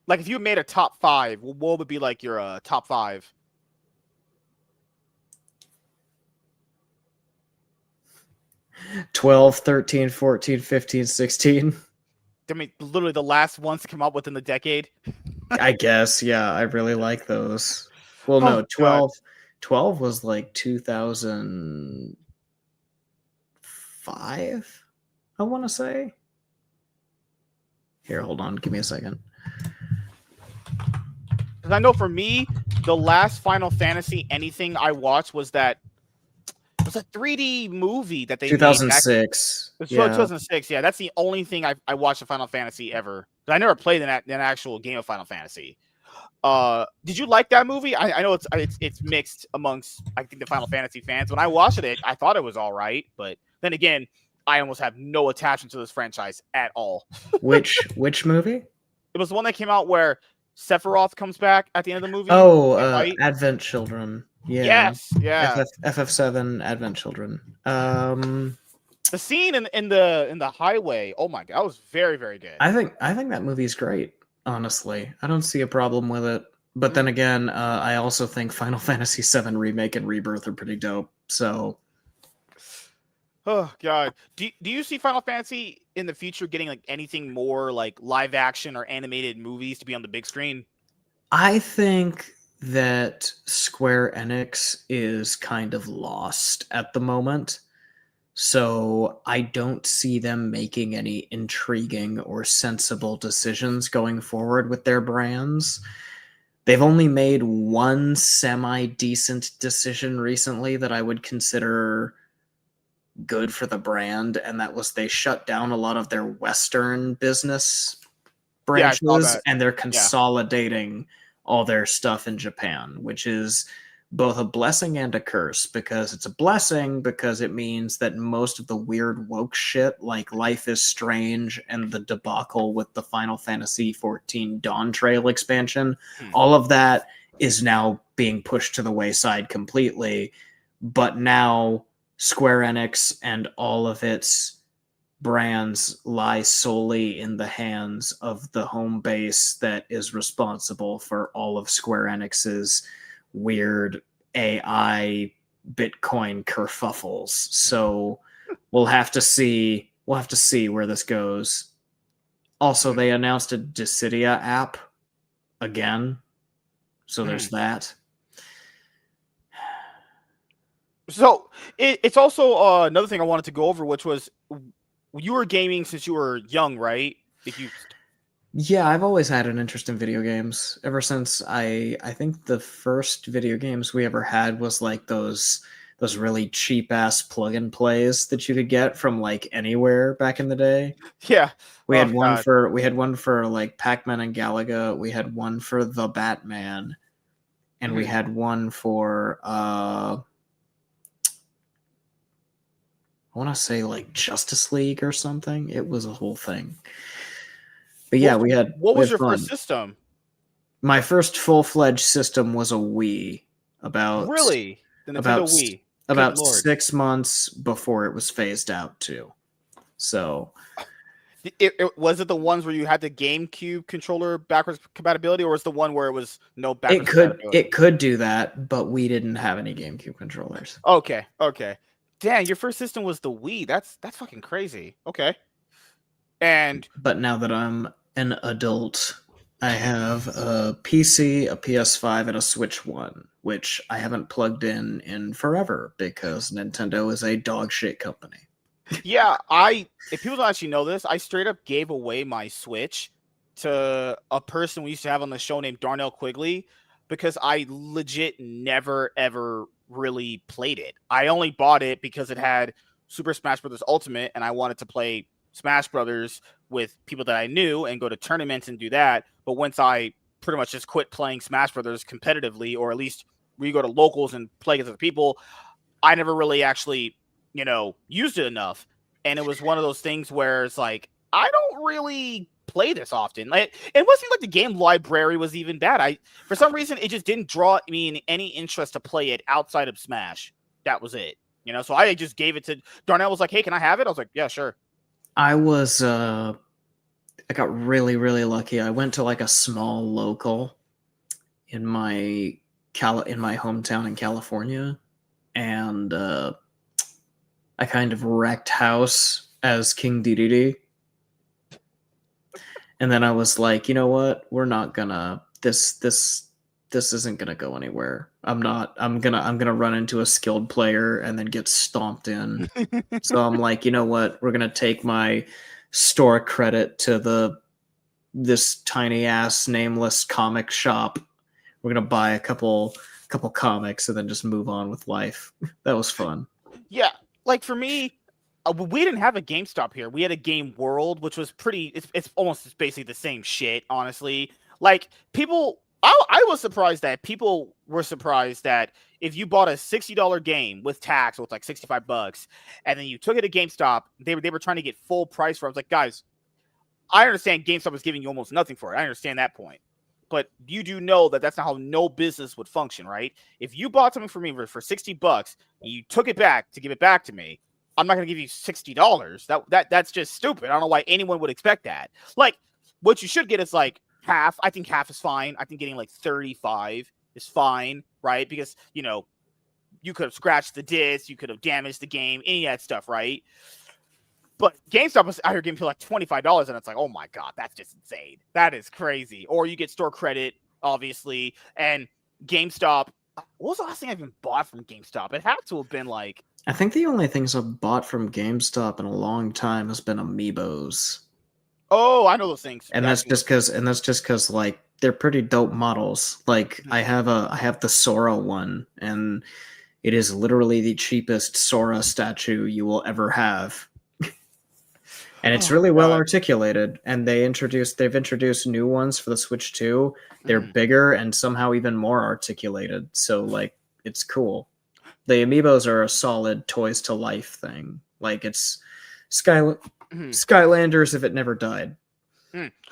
Like if you made a top 5, what would be like your top 5? 12, 13, 14, 15, 16. I mean, literally the last ones to come up within the decade. I guess, yeah, I really like those. Well, no, 12. 12 was like 2005, I want to say. Here, hold on. Give me a second. Because I know for me, the last Final Fantasy anything I watched was a 3D movie that they 2006. Made. 2006. Yeah, that's the only thing I watched of Final Fantasy ever. I never played an actual game of Final Fantasy. Did you like that movie? I know it's mixed amongst I think the Final Fantasy fans. When I watched it, I thought it was all right, but then again, I almost have no attachment to this franchise at all. Which movie? It was the one that came out where Sephiroth comes back at the end of the movie. Oh, Advent Children. Yeah. Yes. Yeah. FF7 Advent Children. The scene in the highway. Oh my god, that was very, very good. I think that movie's great. Honestly, I don't see a problem with it. But then again, I also think Final Fantasy VII Remake and Rebirth are pretty dope. So, oh god, do you see Final Fantasy in the future getting like anything more like live action or animated movies to be on the big screen? I think that Square Enix is kind of lost at the moment. So I don't see them making any intriguing or sensible decisions going forward with their brands. They've only made one semi-decent decision recently that I would consider good for the brand, and that was they shut down a lot of their Western business branches, and they're consolidating all their stuff in Japan, which is both a blessing and a curse, because it's a blessing because it means that most of the weird woke shit like Life is Strange and the debacle with the Final Fantasy XIV Dawn Trail expansion, all of that is now being pushed to the wayside completely. But now Square Enix and all of its brands lie solely in the hands of the home base that is responsible for all of Square Enix's weird AI Bitcoin kerfuffles. So we'll have to see where this goes. Also, they announced a Dissidia app again. So there's that. So it's also another thing I wanted to go over, which was you were gaming since you were young, right? Yeah, I've always had an interest in video games ever since I think the first video games we ever had was like those really cheap ass plug and plays that you could get from like anywhere back in the day. Yeah. We had one for like Pac-Man and Galaga, we had one for the Batman, and we had one for I want to say like Justice League or something. It was a whole thing. But yeah, What was your first system? My first full-fledged system was a Wii. Really? The Nintendo Wii. About 6 months before it was phased out too. So, was it the ones where you had the GameCube controller backwards compatibility, or was the one where it was no backwards compatibility? It could do that, but we didn't have any GameCube controllers. Okay. Damn, your first system was the Wii. That's fucking crazy. Okay. But now that I'm an adult, I have a PC, a PS5, and a Switch One, which I haven't plugged in forever because Nintendo is a dog shit company. Yeah, if people don't actually know this, I straight up gave away my Switch to a person we used to have on the show named Darnell Quigley because I legit never ever really played it. I only bought it because it had Super Smash Brothers Ultimate, and I wanted to play Smash Brothers with people that I knew and go to tournaments and do that. But once I pretty much just quit playing Smash Brothers competitively, or at least we go to locals and play against other people, I never really actually, used it enough. And it was one of those things where it's like, I don't really play this often. Like, it wasn't like the game library was even bad. For some reason, it just didn't draw me in any interest to play it outside of Smash. That was it. So I just gave it to Darnell. Was like, hey, can I have it? I was like, yeah, sure. I got really, really lucky. I went to like a small local in my hometown in California, and I kind of wrecked house as King Dedede. And then I was like, you know what? We're not gonna this isn't gonna go anywhere. I'm gonna run into a skilled player and then get stomped in. So I'm like, you know what? We're gonna take my store credit to this tiny ass nameless comic shop. We're gonna buy a couple comics and then just move on with life. That was fun. Yeah, like for me, we didn't have a GameStop here. We had a Game World, which was pretty. It's almost basically the same shit, honestly. Like people, I was surprised that people were surprised that if you bought a $60 game with tax, so it's like $65, and then you took it to GameStop, they were trying to get full price for it. I was like, guys, I understand GameStop is giving you almost nothing for it. I understand that point. But you do know that that's not how no business would function, right? If you bought something for me for $60 and you took it back to give it back to me, I'm not going to give you $60. That's just stupid. I don't know why anyone would expect that. Like, what you should get is like half. I think half is fine. I think getting like 35 is fine, right? Because, you could have scratched the disc, you could have damaged the game, any of that stuff, right? But GameStop was out here giving people like $25, and it's like, oh my God, that's just insane. That is crazy. Or you get store credit, obviously, and GameStop. What was the last thing I even bought from GameStop? It had to have been like. I think the only things I've bought from GameStop in a long time has been Amiibos. Oh, I know those things. And that's just because like they're pretty dope models. Like I have the Sora one, and it is literally the cheapest Sora statue you will ever have. And it's really well articulated, and they've introduced new ones for the Switch 2. They're bigger and somehow even more articulated. So like it's cool. The Amiibos are a solid toys to life thing. Like it's Skylanders if it never died.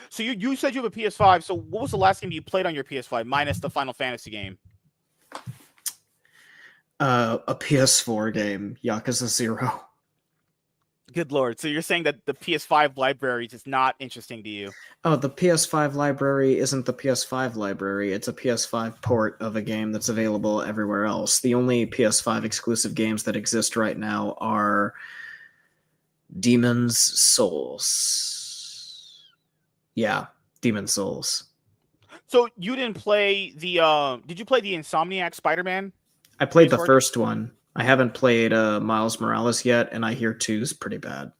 So you said you have a PS5. So what was the last game you played on your PS5 minus the Final Fantasy game? A PS4 game, Yakuza 0. Good Lord. So you're saying that the PS5 library is just not interesting to you? Oh, the PS5 library isn't the PS5 library. It's a PS5 port of a game that's available everywhere else. The only PS5 exclusive games that exist right now are Demon's Souls. Yeah, Demon's Souls. So you didn't play the did you play the Insomniac Spider-Man? I played the first one. I haven't played Miles Morales yet, and I hear 2's pretty bad.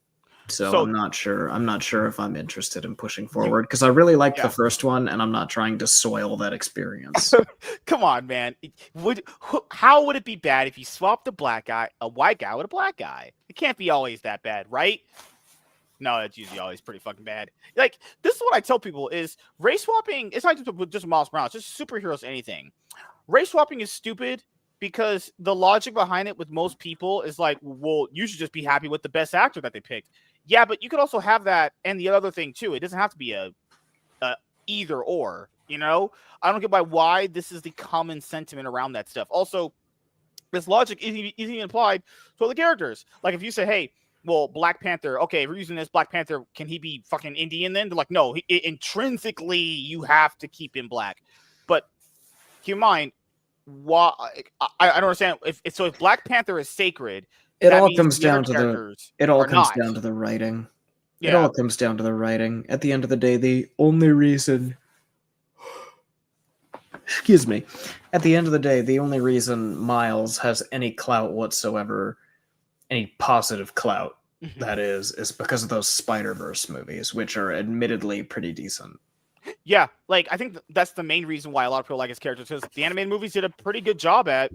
So I'm not sure. I'm not sure if I'm interested in pushing forward because I really liked the first one, and I'm not trying to soil that experience. Come on, man. How would it be bad if you swapped a white guy with a black guy? It can't be always that bad, right? No, it's usually always pretty fucking bad. Like, this is what I tell people is race swapping. It's not just Miles Morales, just superheroes, anything. Race swapping is stupid. Because the logic behind it with most people is like, well, you should just be happy with the best actor that they picked. Yeah, but you could also have that. And the other thing, too, it doesn't have to be a either or, I don't get why this is the common sentiment around that stuff. Also, this logic isn't even applied to other characters. Like if you say, hey, well, Black Panther, okay, if we're using this Black Panther, can he be fucking Indian then? They're like, no, intrinsically, you have to keep him black. But keep in mind, why I don't understand if Black Panther is sacred, it all comes down to the writing. Yeah. It all comes down to the writing. At the end of the day, the only reason at the end of the day, the only reason Miles has any clout whatsoever, any positive clout, that is because of those Spider-Verse movies, which are admittedly pretty decent. Yeah, like I think that's the main reason why a lot of people like his character, because the animated movies did a pretty good job at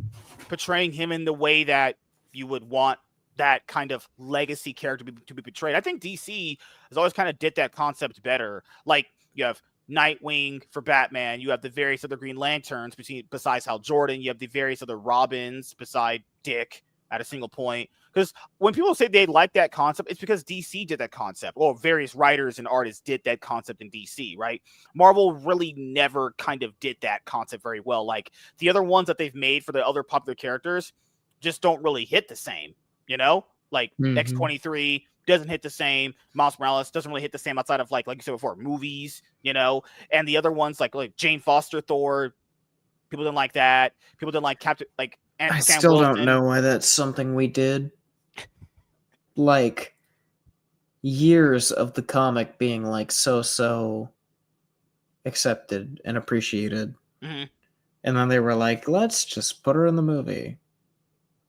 portraying him in the way that you would want that kind of legacy character to be portrayed. I think DC has always kind of did that concept better. Like you have Nightwing for Batman, you have the various other Green Lanterns besides Hal Jordan, you have the various other Robins beside Dick at a single point. Because when people say they like that concept, it's because DC did that concept, or various writers and artists did that concept in DC, right? Marvel really never kind of did that concept very well. Like the other ones that they've made for the other popular characters just don't really hit the same, you know? Like X-23 doesn't hit the same. Miles Morales doesn't really hit the same outside of like you said before, movies, you know? And the other ones like Jane Foster Thor, people didn't like that. People didn't like Captain I still don't know why that's something we did. Like years of the comic being like so accepted and appreciated. Mm-hmm. And then they were like, let's just put her in the movie.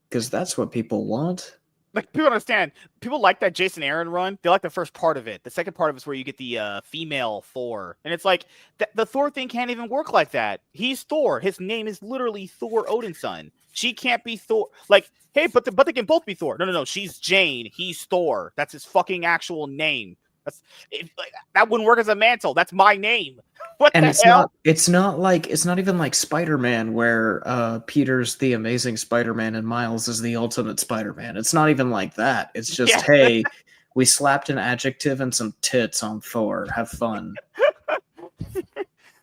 Because that's what people want. Like, people understand. People like that Jason Aaron run. They like the first part of it. The second part of it is where you get the female Thor. And it's like, the Thor thing can't even work like that. He's Thor. His name is literally Thor Odin's son. She can't be Thor. Like, hey, but they can both be Thor. No. She's Jane. He's Thor. That's his fucking actual name. That wouldn't work as a mantle. That's my name. What and the it's hell? It's not even like Spider-Man, where Peter's the amazing Spider-Man and Miles is the ultimate Spider-Man. It's not even like that. It's just, hey, we slapped an adjective and some tits on Thor. Have fun.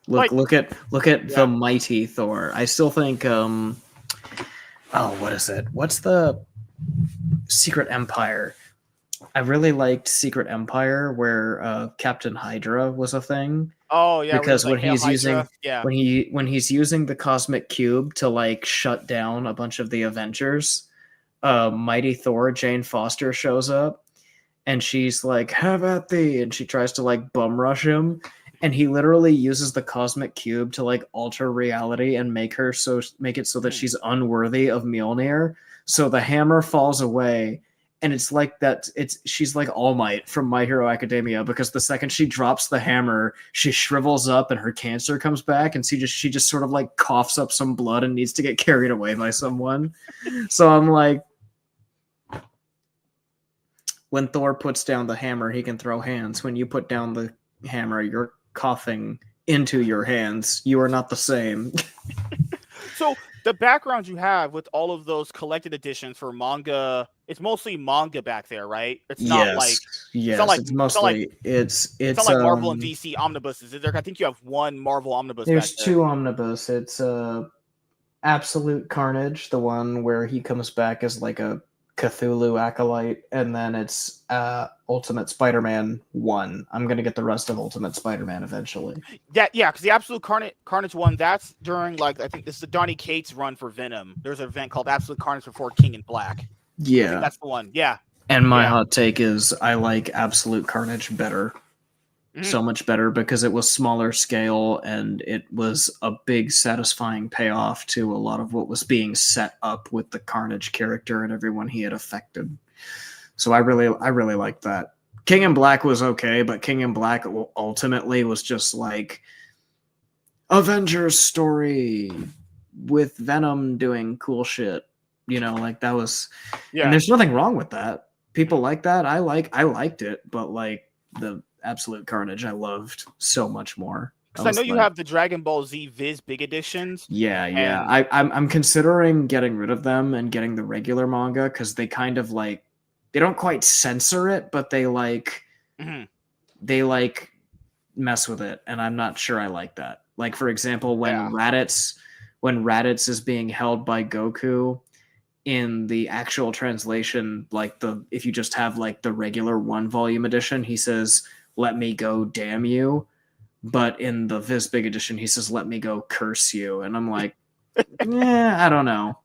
Look at the mighty Thor. I still think what is it? What's the Secret Empire? I really liked Secret Empire, where Captain Hydra was a thing. Oh yeah, because when he's using the cosmic cube to like shut down a bunch of the Avengers, Mighty Thor, Jane Foster shows up, and she's like, "Have at thee!" and she tries to like bum rush him, and he literally uses the cosmic cube to like alter reality and make it so that she's unworthy of Mjolnir. So the hammer falls away. And it's like that. She's like All Might from My Hero Academia, because the second she drops the hammer, she shrivels up and her cancer comes back, and she just sort of like coughs up some blood and needs to get carried away by someone. So I'm like, when Thor puts down the hammer, he can throw hands. When you put down the hammer, you're coughing into your hands. You are not the same. So the background you have with all of those collected editions for manga, it's mostly manga back there, right? It's not it's mostly not like Marvel and DC omnibuses. I think you have one Marvel omnibus. There's two omnibus. It's Absolute Carnage, the one where he comes back as like a Cthulhu acolyte, and then it's Ultimate Spider-Man 1. I'm gonna get the rest of Ultimate Spider-Man eventually. Because the Absolute Carnage one, that's during like, I think this is the Donny Cates run for Venom. There's an event called Absolute Carnage before King in Black. Yeah, I think that's the one. Yeah. And my hot take is I like Absolute Carnage better. So much better, because it was smaller scale and it was a big satisfying payoff to a lot of what was being set up with the Carnage character and everyone he had affected. So I really liked that. King in Black was okay, but King in Black ultimately was just like Avengers story with Venom doing cool shit. You know, like that was and there's nothing wrong with that. People like that. I liked it, but like the Absolute Carnage I loved so much more. Because I know you have the Dragon Ball Z Viz big editions. Yeah. I'm considering getting rid of them and getting the regular manga, because they kind of like, they don't quite censor it, but they like they like mess with it, and I'm not sure I like that. Like, for example, when Raditz is being held by Goku in the actual translation, like if you just have like the regular 1-volume edition, he says, "Let me go, damn you." But in the Viz Big edition, he says, "Let me go, curse you." And I'm like, I don't know.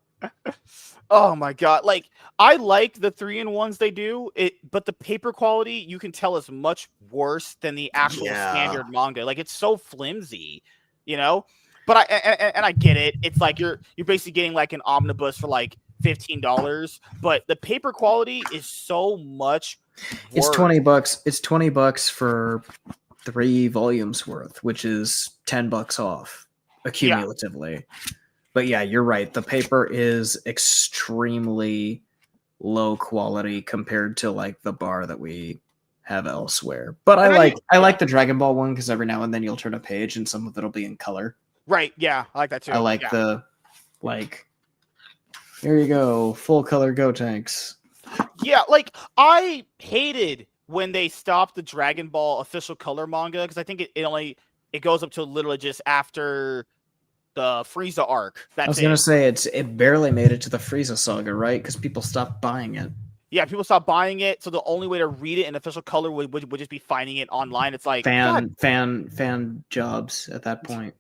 Oh my god! Like, I like the 3-in-1s they do, but the paper quality, you can tell, is much worse than the actual standard manga. Like, it's so flimsy, you know. But I get it. It's like you're basically getting like an omnibus for like $15, but the paper quality is so much worse. It's $20. It's $20 for 3 volumes worth, which is $10 off accumulatively. Yeah. But yeah, you're right. The paper is extremely low quality compared to like the bar that we have elsewhere. But I like the Dragon Ball one because every now and then you'll turn a page and some of it'll be in color. Right. Yeah, I like that too. I like the here you go, full color Gotenks. Yeah, like I hated when they stopped the Dragon Ball official color manga because I think it goes up to literally just after the Frieza arc. I was gonna say it barely made it to the Frieza saga, right? Because people stopped buying it. Yeah, people stopped buying it, so the only way to read it in official color would just be finding it online. It's like fan jobs at that point.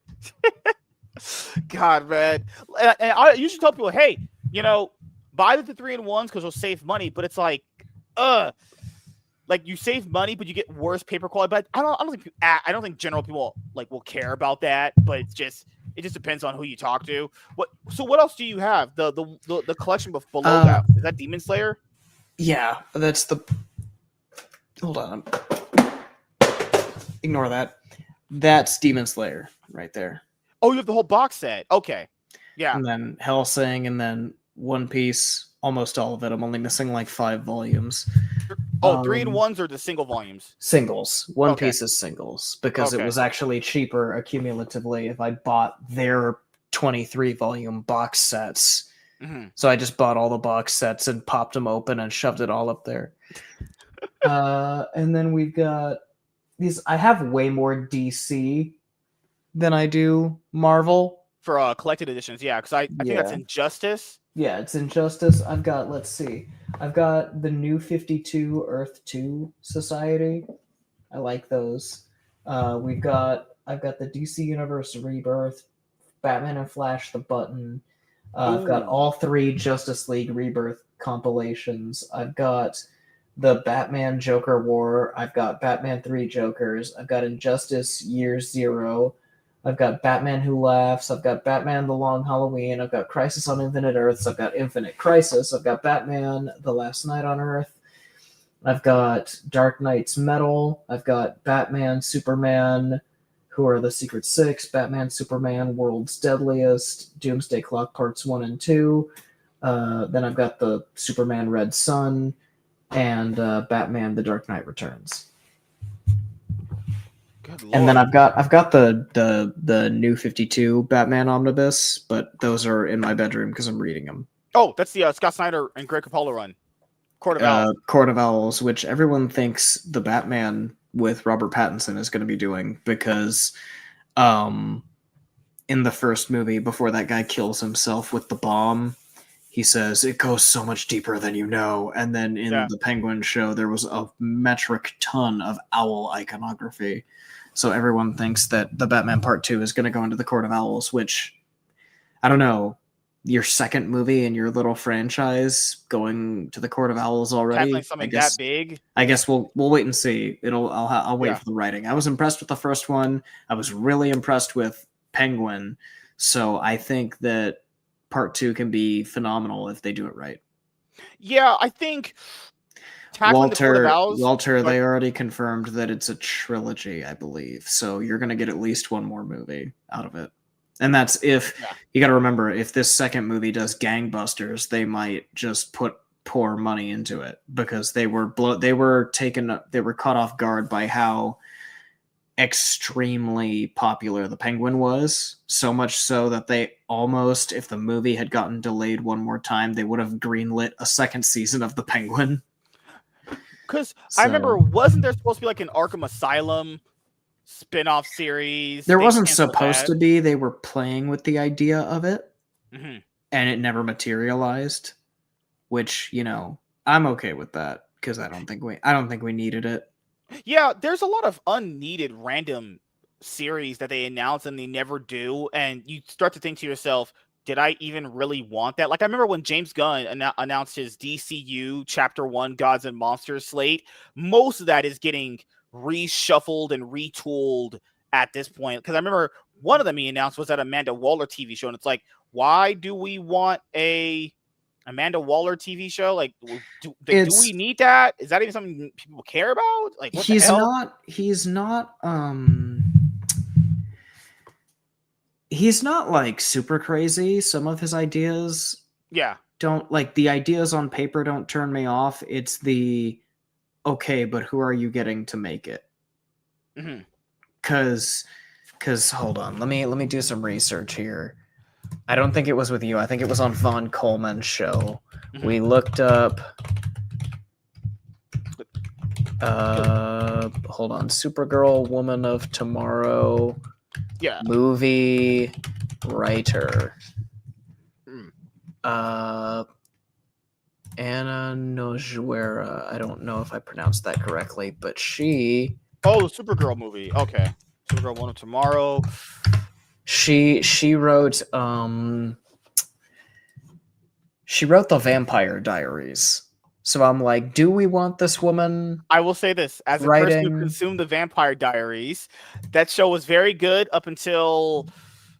God, man. And I usually tell people, hey, buy the 3-in-1s because you'll save money. But it's like you save money, but you get worse paper quality. But I don't think general people will care about that. But it just depends on who you talk to. So what else do you have? The collection below that, is that Demon Slayer? Yeah, that's the. Hold on. Ignore that. That's Demon Slayer right there. Oh, you have the whole box set. Okay. Yeah. And then Hellsing, and then One Piece. Almost all of it. I'm only missing 5 volumes. Oh, 3-in-1s or the single volumes? Singles. One Piece is singles because it was actually cheaper accumulatively if I bought their 23 volume box sets. Mm-hmm. So I just bought all the box sets and popped them open and shoved it all up there. And then we've got these. I have way more DC than I do Marvel. For collected editions, yeah, because I think that's Injustice. Yeah, it's Injustice. I've got, let's see. I've got the New 52 Earth 2 Society. I like those. I've got the DC Universe Rebirth, Batman and Flash, The Button. I've got all 3 Justice League Rebirth compilations. I've got the Batman Joker War. I've got Batman 3 Jokers. I've got Injustice Year Zero. I've got Batman Who Laughs. I've got Batman The Long Halloween. I've got Crisis on Infinite Earths. I've got Infinite Crisis. I've got Batman The Last Night on Earth. I've got Dark Knight's Metal. I've got Batman, Superman, Who Are the Secret Six, Batman, Superman, World's Deadliest, Doomsday Clock Parts 1 and 2. Then I've got the Superman Red Sun, and Batman The Dark Knight Returns. And then I've got the New 52 Batman Omnibus, but those are in my bedroom because I'm reading them. Oh, that's the Scott Snyder and Greg Capullo run. Court of Owls. Court of Owls, which everyone thinks the Batman with Robert Pattinson is going to be doing because in the first movie, before that guy kills himself with the bomb, he says, "It goes so much deeper than you know." And then in the Penguin show, there was a metric ton of owl iconography. So everyone thinks that the Batman Part 2 is going to go into the Court of Owls, which, I don't know, your second movie in your little franchise going to the Court of Owls already? Tackling something that big? I guess we'll wait and see. I'll wait for the writing. I was impressed with the first one. I was really impressed with Penguin. So I think that Part 2 can be phenomenal if they do it right. Yeah, I think... Walter, they already confirmed that it's a trilogy, I believe. So you're going to get at least one more movie out of it. And that's if you got to remember, if this second movie does gangbusters, they might just pour money into it because they were caught off guard by how extremely popular the Penguin was. So much so that they almost, if the movie had gotten delayed one more time, they would have greenlit a second season of the Penguin. Because I remember, wasn't there supposed to be like an Arkham Asylum spin-off series? There wasn't supposed to be. They were playing with the idea of it, and it never materialized. Which, I'm okay with that because I don't think we needed it. Yeah, there's a lot of unneeded random series that they announce and they never do, and you start to think to yourself, did I even really want that? Like, I remember when James Gunn announced his DCU Chapter 1 Gods and Monsters slate, most of that is getting reshuffled and retooled at this point. Because I remember one of them he announced was that Amanda Waller TV show, and it's like, why do we want a Amanda Waller TV show? Like, do we need that? Is that even something people care about? Like, what the hell? He's not like super crazy. Some of his ideas don't, like, the ideas on paper don't turn me off. It's the, okay, but who are you getting to make it? Because hold on, let me do some research here. I don't think it was with you. I think it was on Vaughn Coleman's show. We looked up hold on, Supergirl, Woman of Tomorrow, movie writer. Anna Noguera. I don't know if I pronounced that correctly, but she... Oh, the Supergirl movie. Okay. Supergirl, Woman of Tomorrow. She wrote the Vampire Diaries. So I'm like, do we want this woman? I will say this, as a person who consumed the Vampire Diaries, that show was very good up until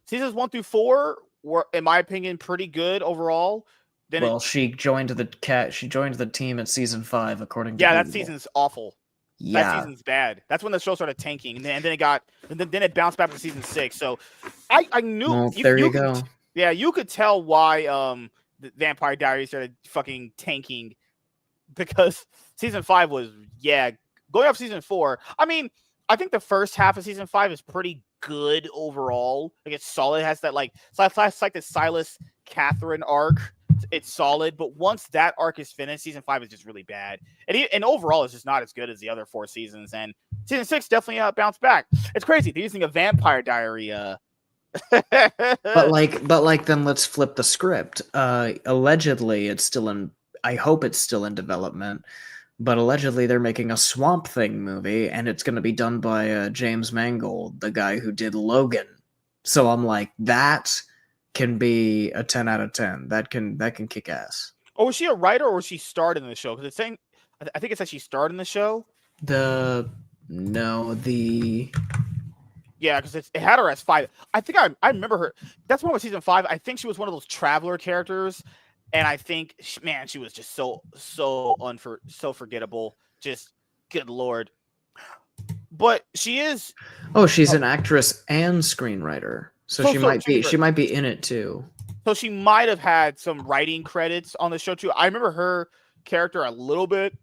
seasons 1 through 4 were, in my opinion, pretty good overall. Then she joined the team at season 5, according to Google. That season's awful. Yeah, that season's bad. That's when the show started tanking, and then it bounced back to season 6. So I knew. Well, there you go. Yeah, you could tell why the Vampire Diaries started fucking tanking, because season 5 was going up season 4. I mean, I think the first half of season 5 is pretty good overall. Like, it's solid. It has that like the Silas Catherine arc. It's solid, but once that arc is finished, season 5 is just really bad, and overall it's just not as good as the other 4 seasons. And season 6 definitely bounced back. It's crazy they're using a Vampire Diary. but then let's flip the script. Allegedly, it's still in. I hope it's still in development, but allegedly they're making a Swamp Thing movie, and it's going to be done by James Mangold, the guy who did Logan. So I'm like, that can be a 10 out of 10. That can kick ass. Oh, was she a writer, or was she starred in the show? Because it's saying, I think it said she starred in the show. Yeah, because it had her as 5. I think I remember her. That's one with season 5. I think she was one of those traveler characters, and I think, man, she was just so forgettable. Just good lord. But she is. Oh, she's an actress and screenwriter. So she might be in it too. So she might have had some writing credits on the show too. I remember her character a little bit,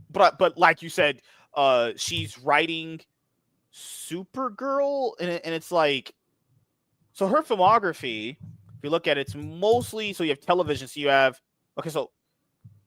but like you said, she's writing Supergirl, and it's like, so her filmography, if you look at it, it's mostly, so you have television, so you have so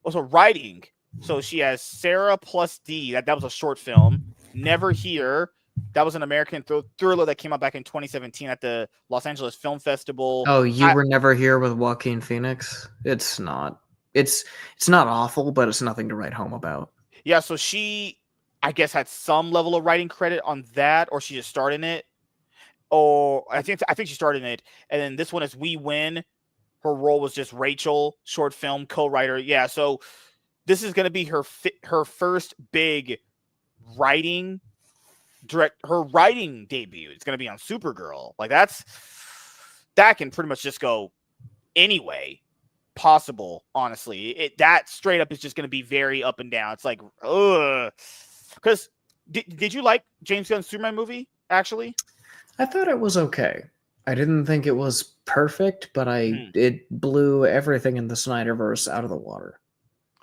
also writing. So she has Sarah Plus D. That was a short film. Never Here. That was an American thriller that came out back in 2017 at the Los Angeles Film Festival. Oh, you were Never Here with Joaquin Phoenix? It's not. It's not awful, but it's nothing to write home about. Yeah, so she, I guess, had some level of writing credit on that, or she just starred in it. Or I think she starred in it. And then this one is We Win. Her role was just Rachel, short film co-writer. Yeah, so this is going to be her first big writing debut. It's going to be on Supergirl. Like, that can pretty much just go any way possible, honestly. That straight up is just going to be very up and down. It's like, ugh. Because did you like James Gunn's Superman movie, actually? I thought it was okay. I didn't think it was perfect, but it blew everything in the Snyderverse out of the water.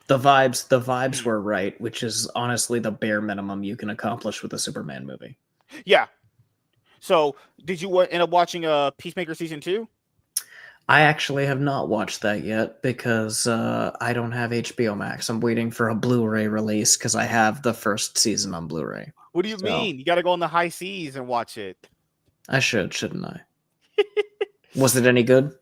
The vibes were right, which is honestly the bare minimum you can accomplish with a Superman movie. Yeah. So, did you end up watching Peacemaker Season 2? I actually have not watched that yet because I don't have HBO Max. I'm waiting for a Blu-ray release because I have the first season on Blu-ray. What do you mean? You got to go on the high seas and watch it. I shouldn't I? Was it any good?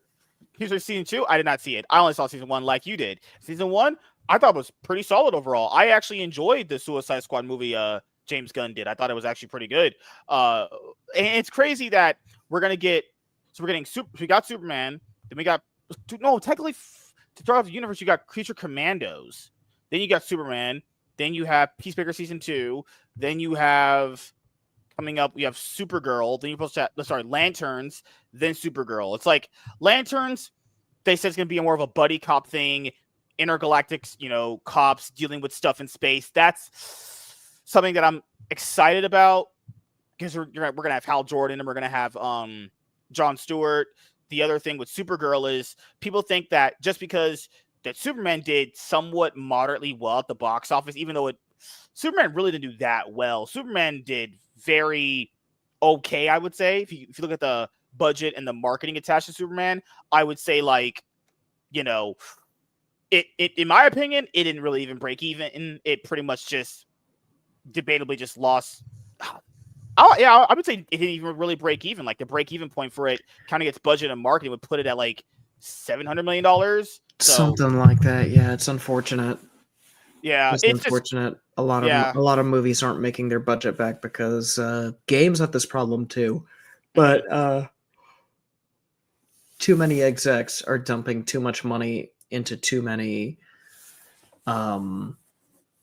Here's Season 2. I did not see it. I only saw Season 1 like you did. Season 1, I thought was pretty solid overall. I actually enjoyed the Suicide Squad movie James Gunn did. I thought it was actually pretty good. And it's crazy that we got Superman, then we got, technically to start off the universe, you got Creature Commandos, then you got Superman, then you have Peacemaker Season 2, then you have, coming up, we have Supergirl, then you're supposed to have, Lanterns, then Supergirl. It's like Lanterns, they said it's going to be more of a buddy cop thing, intergalactic, cops dealing with stuff in space. That's something that I'm excited about because we're going to have Hal Jordan and we're going to have Jon Stewart. The other thing with Supergirl is people think that just because that Superman did somewhat moderately well at the box office, even though Superman really didn't do that well. Superman did very okay, I would say. If you look at the budget and the marketing attached to Superman, I would say it in my opinion, it didn't really even break even. It pretty much just debatably just lost. Oh yeah, I would say it didn't even really break even. Like the break even point for it, counting its budget and marketing, would put it at like $700 million. Something like that. Yeah, it's unfortunate. Yeah, it's unfortunate. A lot of movies aren't making their budget back because games have this problem too. But too many execs are dumping too much money into too many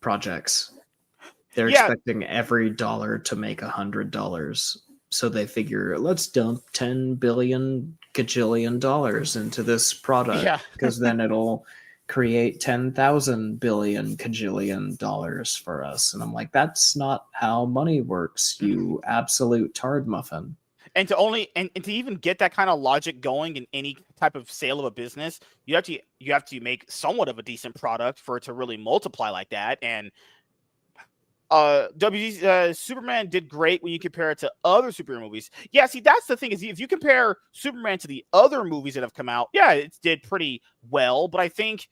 projects. They're expecting every dollar to make $100. So they figure, let's dump 10 billion gajillion dollars into this product because then it'll create 10,000 billion gajillion dollars for us. And I'm like, that's not how money works, you absolute tard muffin. And to even get that kind of logic going in any type of sale of a business, you have to make somewhat of a decent product for it to really multiply like that. And Superman did great when you compare it to other superhero movies. Yeah, see, that's the thing is if you compare Superman to the other movies that have come out, yeah, it did pretty well. But I think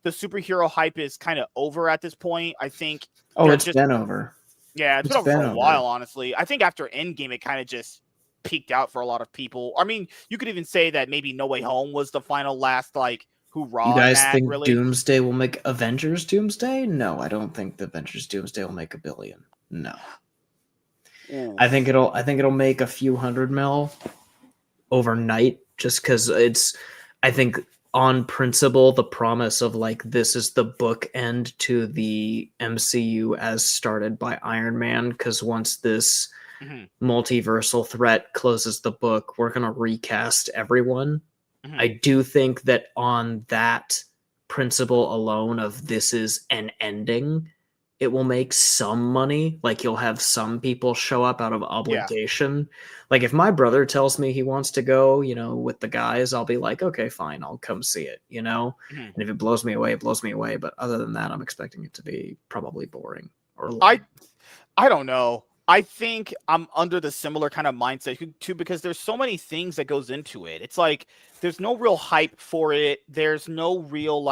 the superhero hype is kind of over at this point. I think it's been over. Yeah, it's been over for a while, honestly. I think after Endgame, it kind of just peaked out for a lot of people. I mean, you could even say that maybe No Way Home was the final last hoorah. You guys think Doomsday will make Avengers Doomsday? No, I don't think the Avengers Doomsday will make $1 billion. No. Ooh. I think it'll make a few $100 million overnight just because I think on principle, the promise of this is the bookend to the MCU as started by Iron Man, because once this multiversal threat closes the book, we're going to recast everyone. I do think that on that principle alone of this is an ending, it will make some money. You'll have some people show up out of obligation. Yeah. If my brother tells me he wants to go, with the guys, I'll be like, okay, fine, I'll come see it, And if it blows me away, it blows me away. But other than that, I'm expecting it to be probably boring or I don't know. I think I'm under the similar kind of mindset too, because there's so many things that goes into it. It's there's no real hype for it. There's no real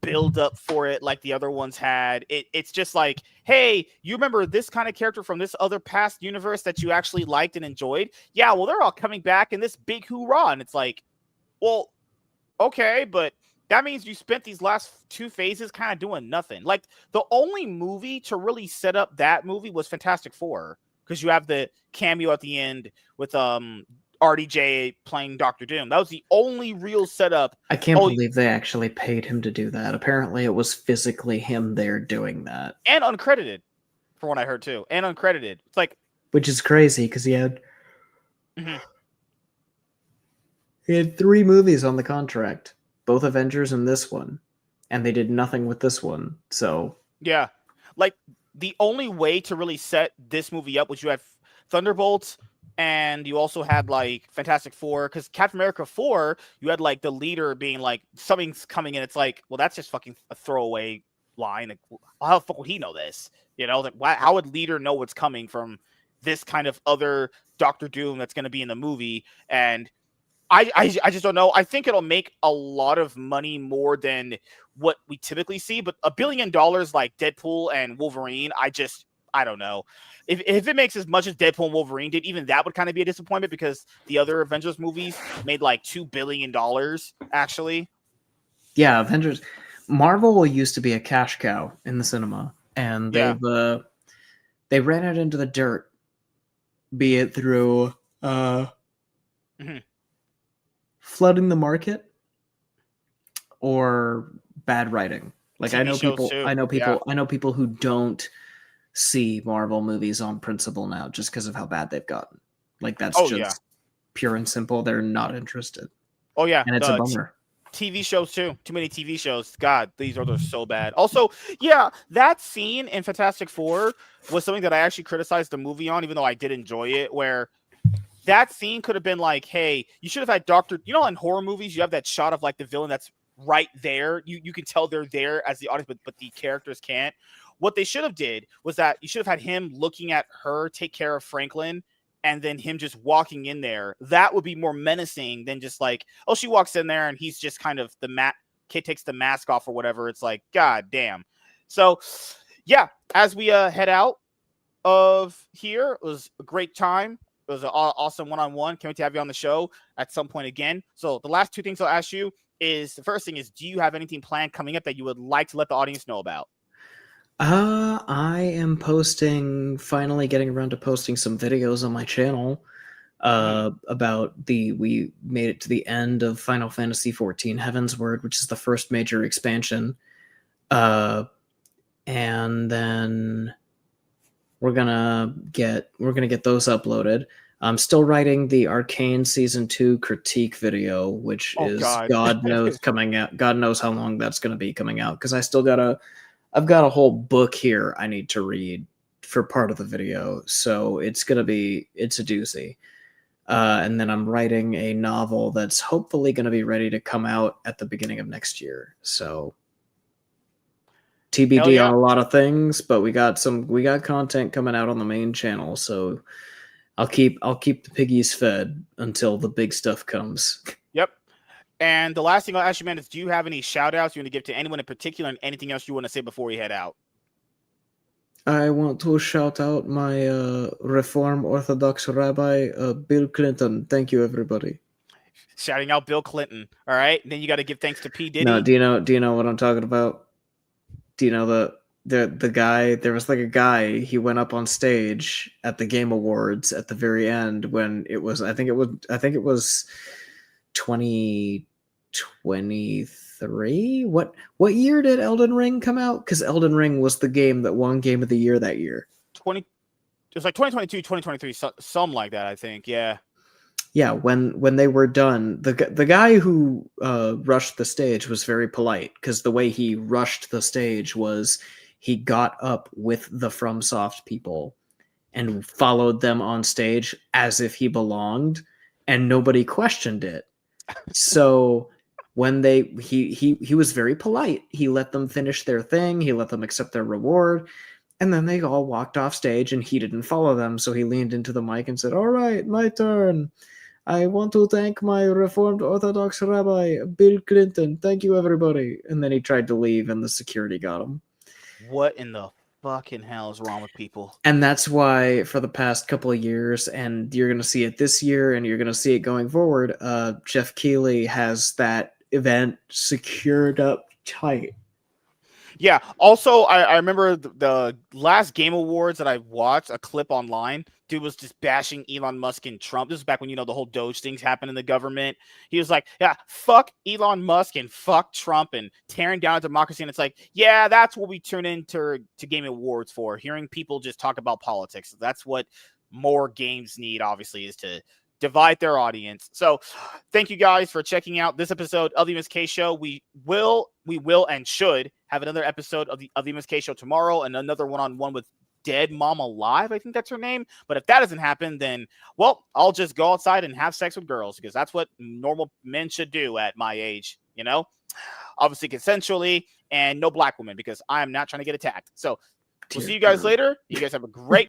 build up for it like the other ones had. It's just hey, you remember this kind of character from this other past universe that you actually liked and enjoyed? Yeah, well, they're all coming back in this big hoorah. And it's well, okay, but that means you spent these last two phases kind of doing nothing. The only movie to really set up that movie was Fantastic Four, because you have the cameo at the end with RDJ playing Dr. Doom. That was the only real setup. I can't believe they actually paid him to do that. Apparently it was physically him there doing that. And uncredited, from what I heard too. And uncredited. It's which is crazy because he had he had 3 movies on the contract. Both Avengers and this one, and they did nothing with this one. So yeah, the only way to really set this movie up was you had Thunderbolts, and you also had Fantastic Four, because Captain America 4, you had the leader being something's coming in. It's well, that's just fucking a throwaway line. How the fuck would he know this? How would leader know what's coming from this kind of other Doctor Doom that's going to be in the movie? And I just don't know. I think it'll make a lot of money more than what we typically see, but $1 billion like Deadpool and Wolverine, I don't know. If it makes as much as Deadpool and Wolverine did, even that would kind of be a disappointment, because the other Avengers movies made $2 billion, actually. Yeah, Avengers. Marvel used to be a cash cow in the cinema, and they ran it into the dirt, be it through flooding the market or bad writing. I know people who don't see Marvel movies on principle now just because of how bad they've gotten. That's pure and simple. They're not interested. Oh yeah, and it's a bummer. TV shows too. Too many TV shows. God, these are so bad. Also, yeah, that scene in Fantastic Four was something that I actually criticized the movie on, even though I did enjoy it. Where that scene could have been like, hey, you should have had Doctor. You know, in horror movies, you have that shot of like the villain that's right there. You can tell they're there as the audience, but the characters can't. What they should have did was that you should have had him looking at her take care of Franklin, and then him just walking in there. That would be more menacing than just like, oh, she walks in there and he's just kind of kid takes the mask off or whatever. It's like, god damn. So yeah, as we head out of here, it was a great time. It was an awesome one-on-one. Can't wait to have you on the show at some point again. So the last two things I'll ask you is, the first thing is, do you have anything planned coming up that you would like to let the audience know about? I am finally getting around to posting some videos on my channel about we made it to the end of Final Fantasy XIV Heavensward, which is the first major expansion. And then we're gonna get those uploaded. I'm still writing the Arcane Season 2 critique video, which God knows coming out. God knows how long that's gonna be coming out, because I've got a whole book here I need to read for part of the video, so it's a doozy. And then I'm writing a novel that's hopefully going to be ready to come out at the beginning of next year. So TBD on a lot of things, but we got content coming out on the main channel, so I'll keep the piggies fed until the big stuff comes. Yep. And the last thing I'll ask you, man, is do you have any shout outs you want to give to anyone in particular, and anything else you want to say before we head out? I want to shout out my Reform Orthodox Rabbi, Bill Clinton. Thank you, everybody. Shouting out Bill Clinton. All right. And then you got to give thanks to P. Diddy. No, do you know what I'm talking about? Do you know the guy? There was like a guy. He went up on stage at the Game Awards at the very end when it was. I think it was 2023. What year did Elden Ring come out? Because Elden Ring was the game that won Game of the Year that year. It was like 2022, 2023, something like that, I think. Yeah. Yeah, when they were done, the guy who rushed the stage was very polite, because the way he rushed the stage was he got up with the FromSoft people and followed them on stage as if he belonged, and nobody questioned it. So when he was very polite. He let them finish their thing. He let them accept their reward. And then they all walked off stage and he didn't follow them. So he leaned into the mic and said, "All right, my turn. I want to thank my Reformed Orthodox Rabbi, Bill Clinton. Thank you, everybody." And then he tried to leave and the security got him. What in the fucking hell is wrong with people? And that's why for the past couple of years, and you're going to see it this year and you're going to see it going forward, Jeff Keighley has that event secured up tight. Yeah. Also, I remember the last Game Awards that I watched, a clip online. Dude was just bashing Elon Musk and Trump. This is back when, the whole Doge things happened in the government. He was like, yeah, fuck Elon Musk and fuck Trump and tearing down democracy. And it's like, yeah, that's what we tune into Game Awards for. Hearing people just talk about politics. That's what more games need, obviously, is to divide their audience. So thank you guys for checking out this episode of the MSK Show. We will and should have another episode of the MSK Show tomorrow, and another one-on-one with Dead Mom Alive, I think that's her name. But if that doesn't happen, then, well, I'll just go outside and have sex with girls, because that's what normal men should do at my age, obviously consensually, and no black women, because I am not trying to get attacked. So we'll see you guys later. You guys have a great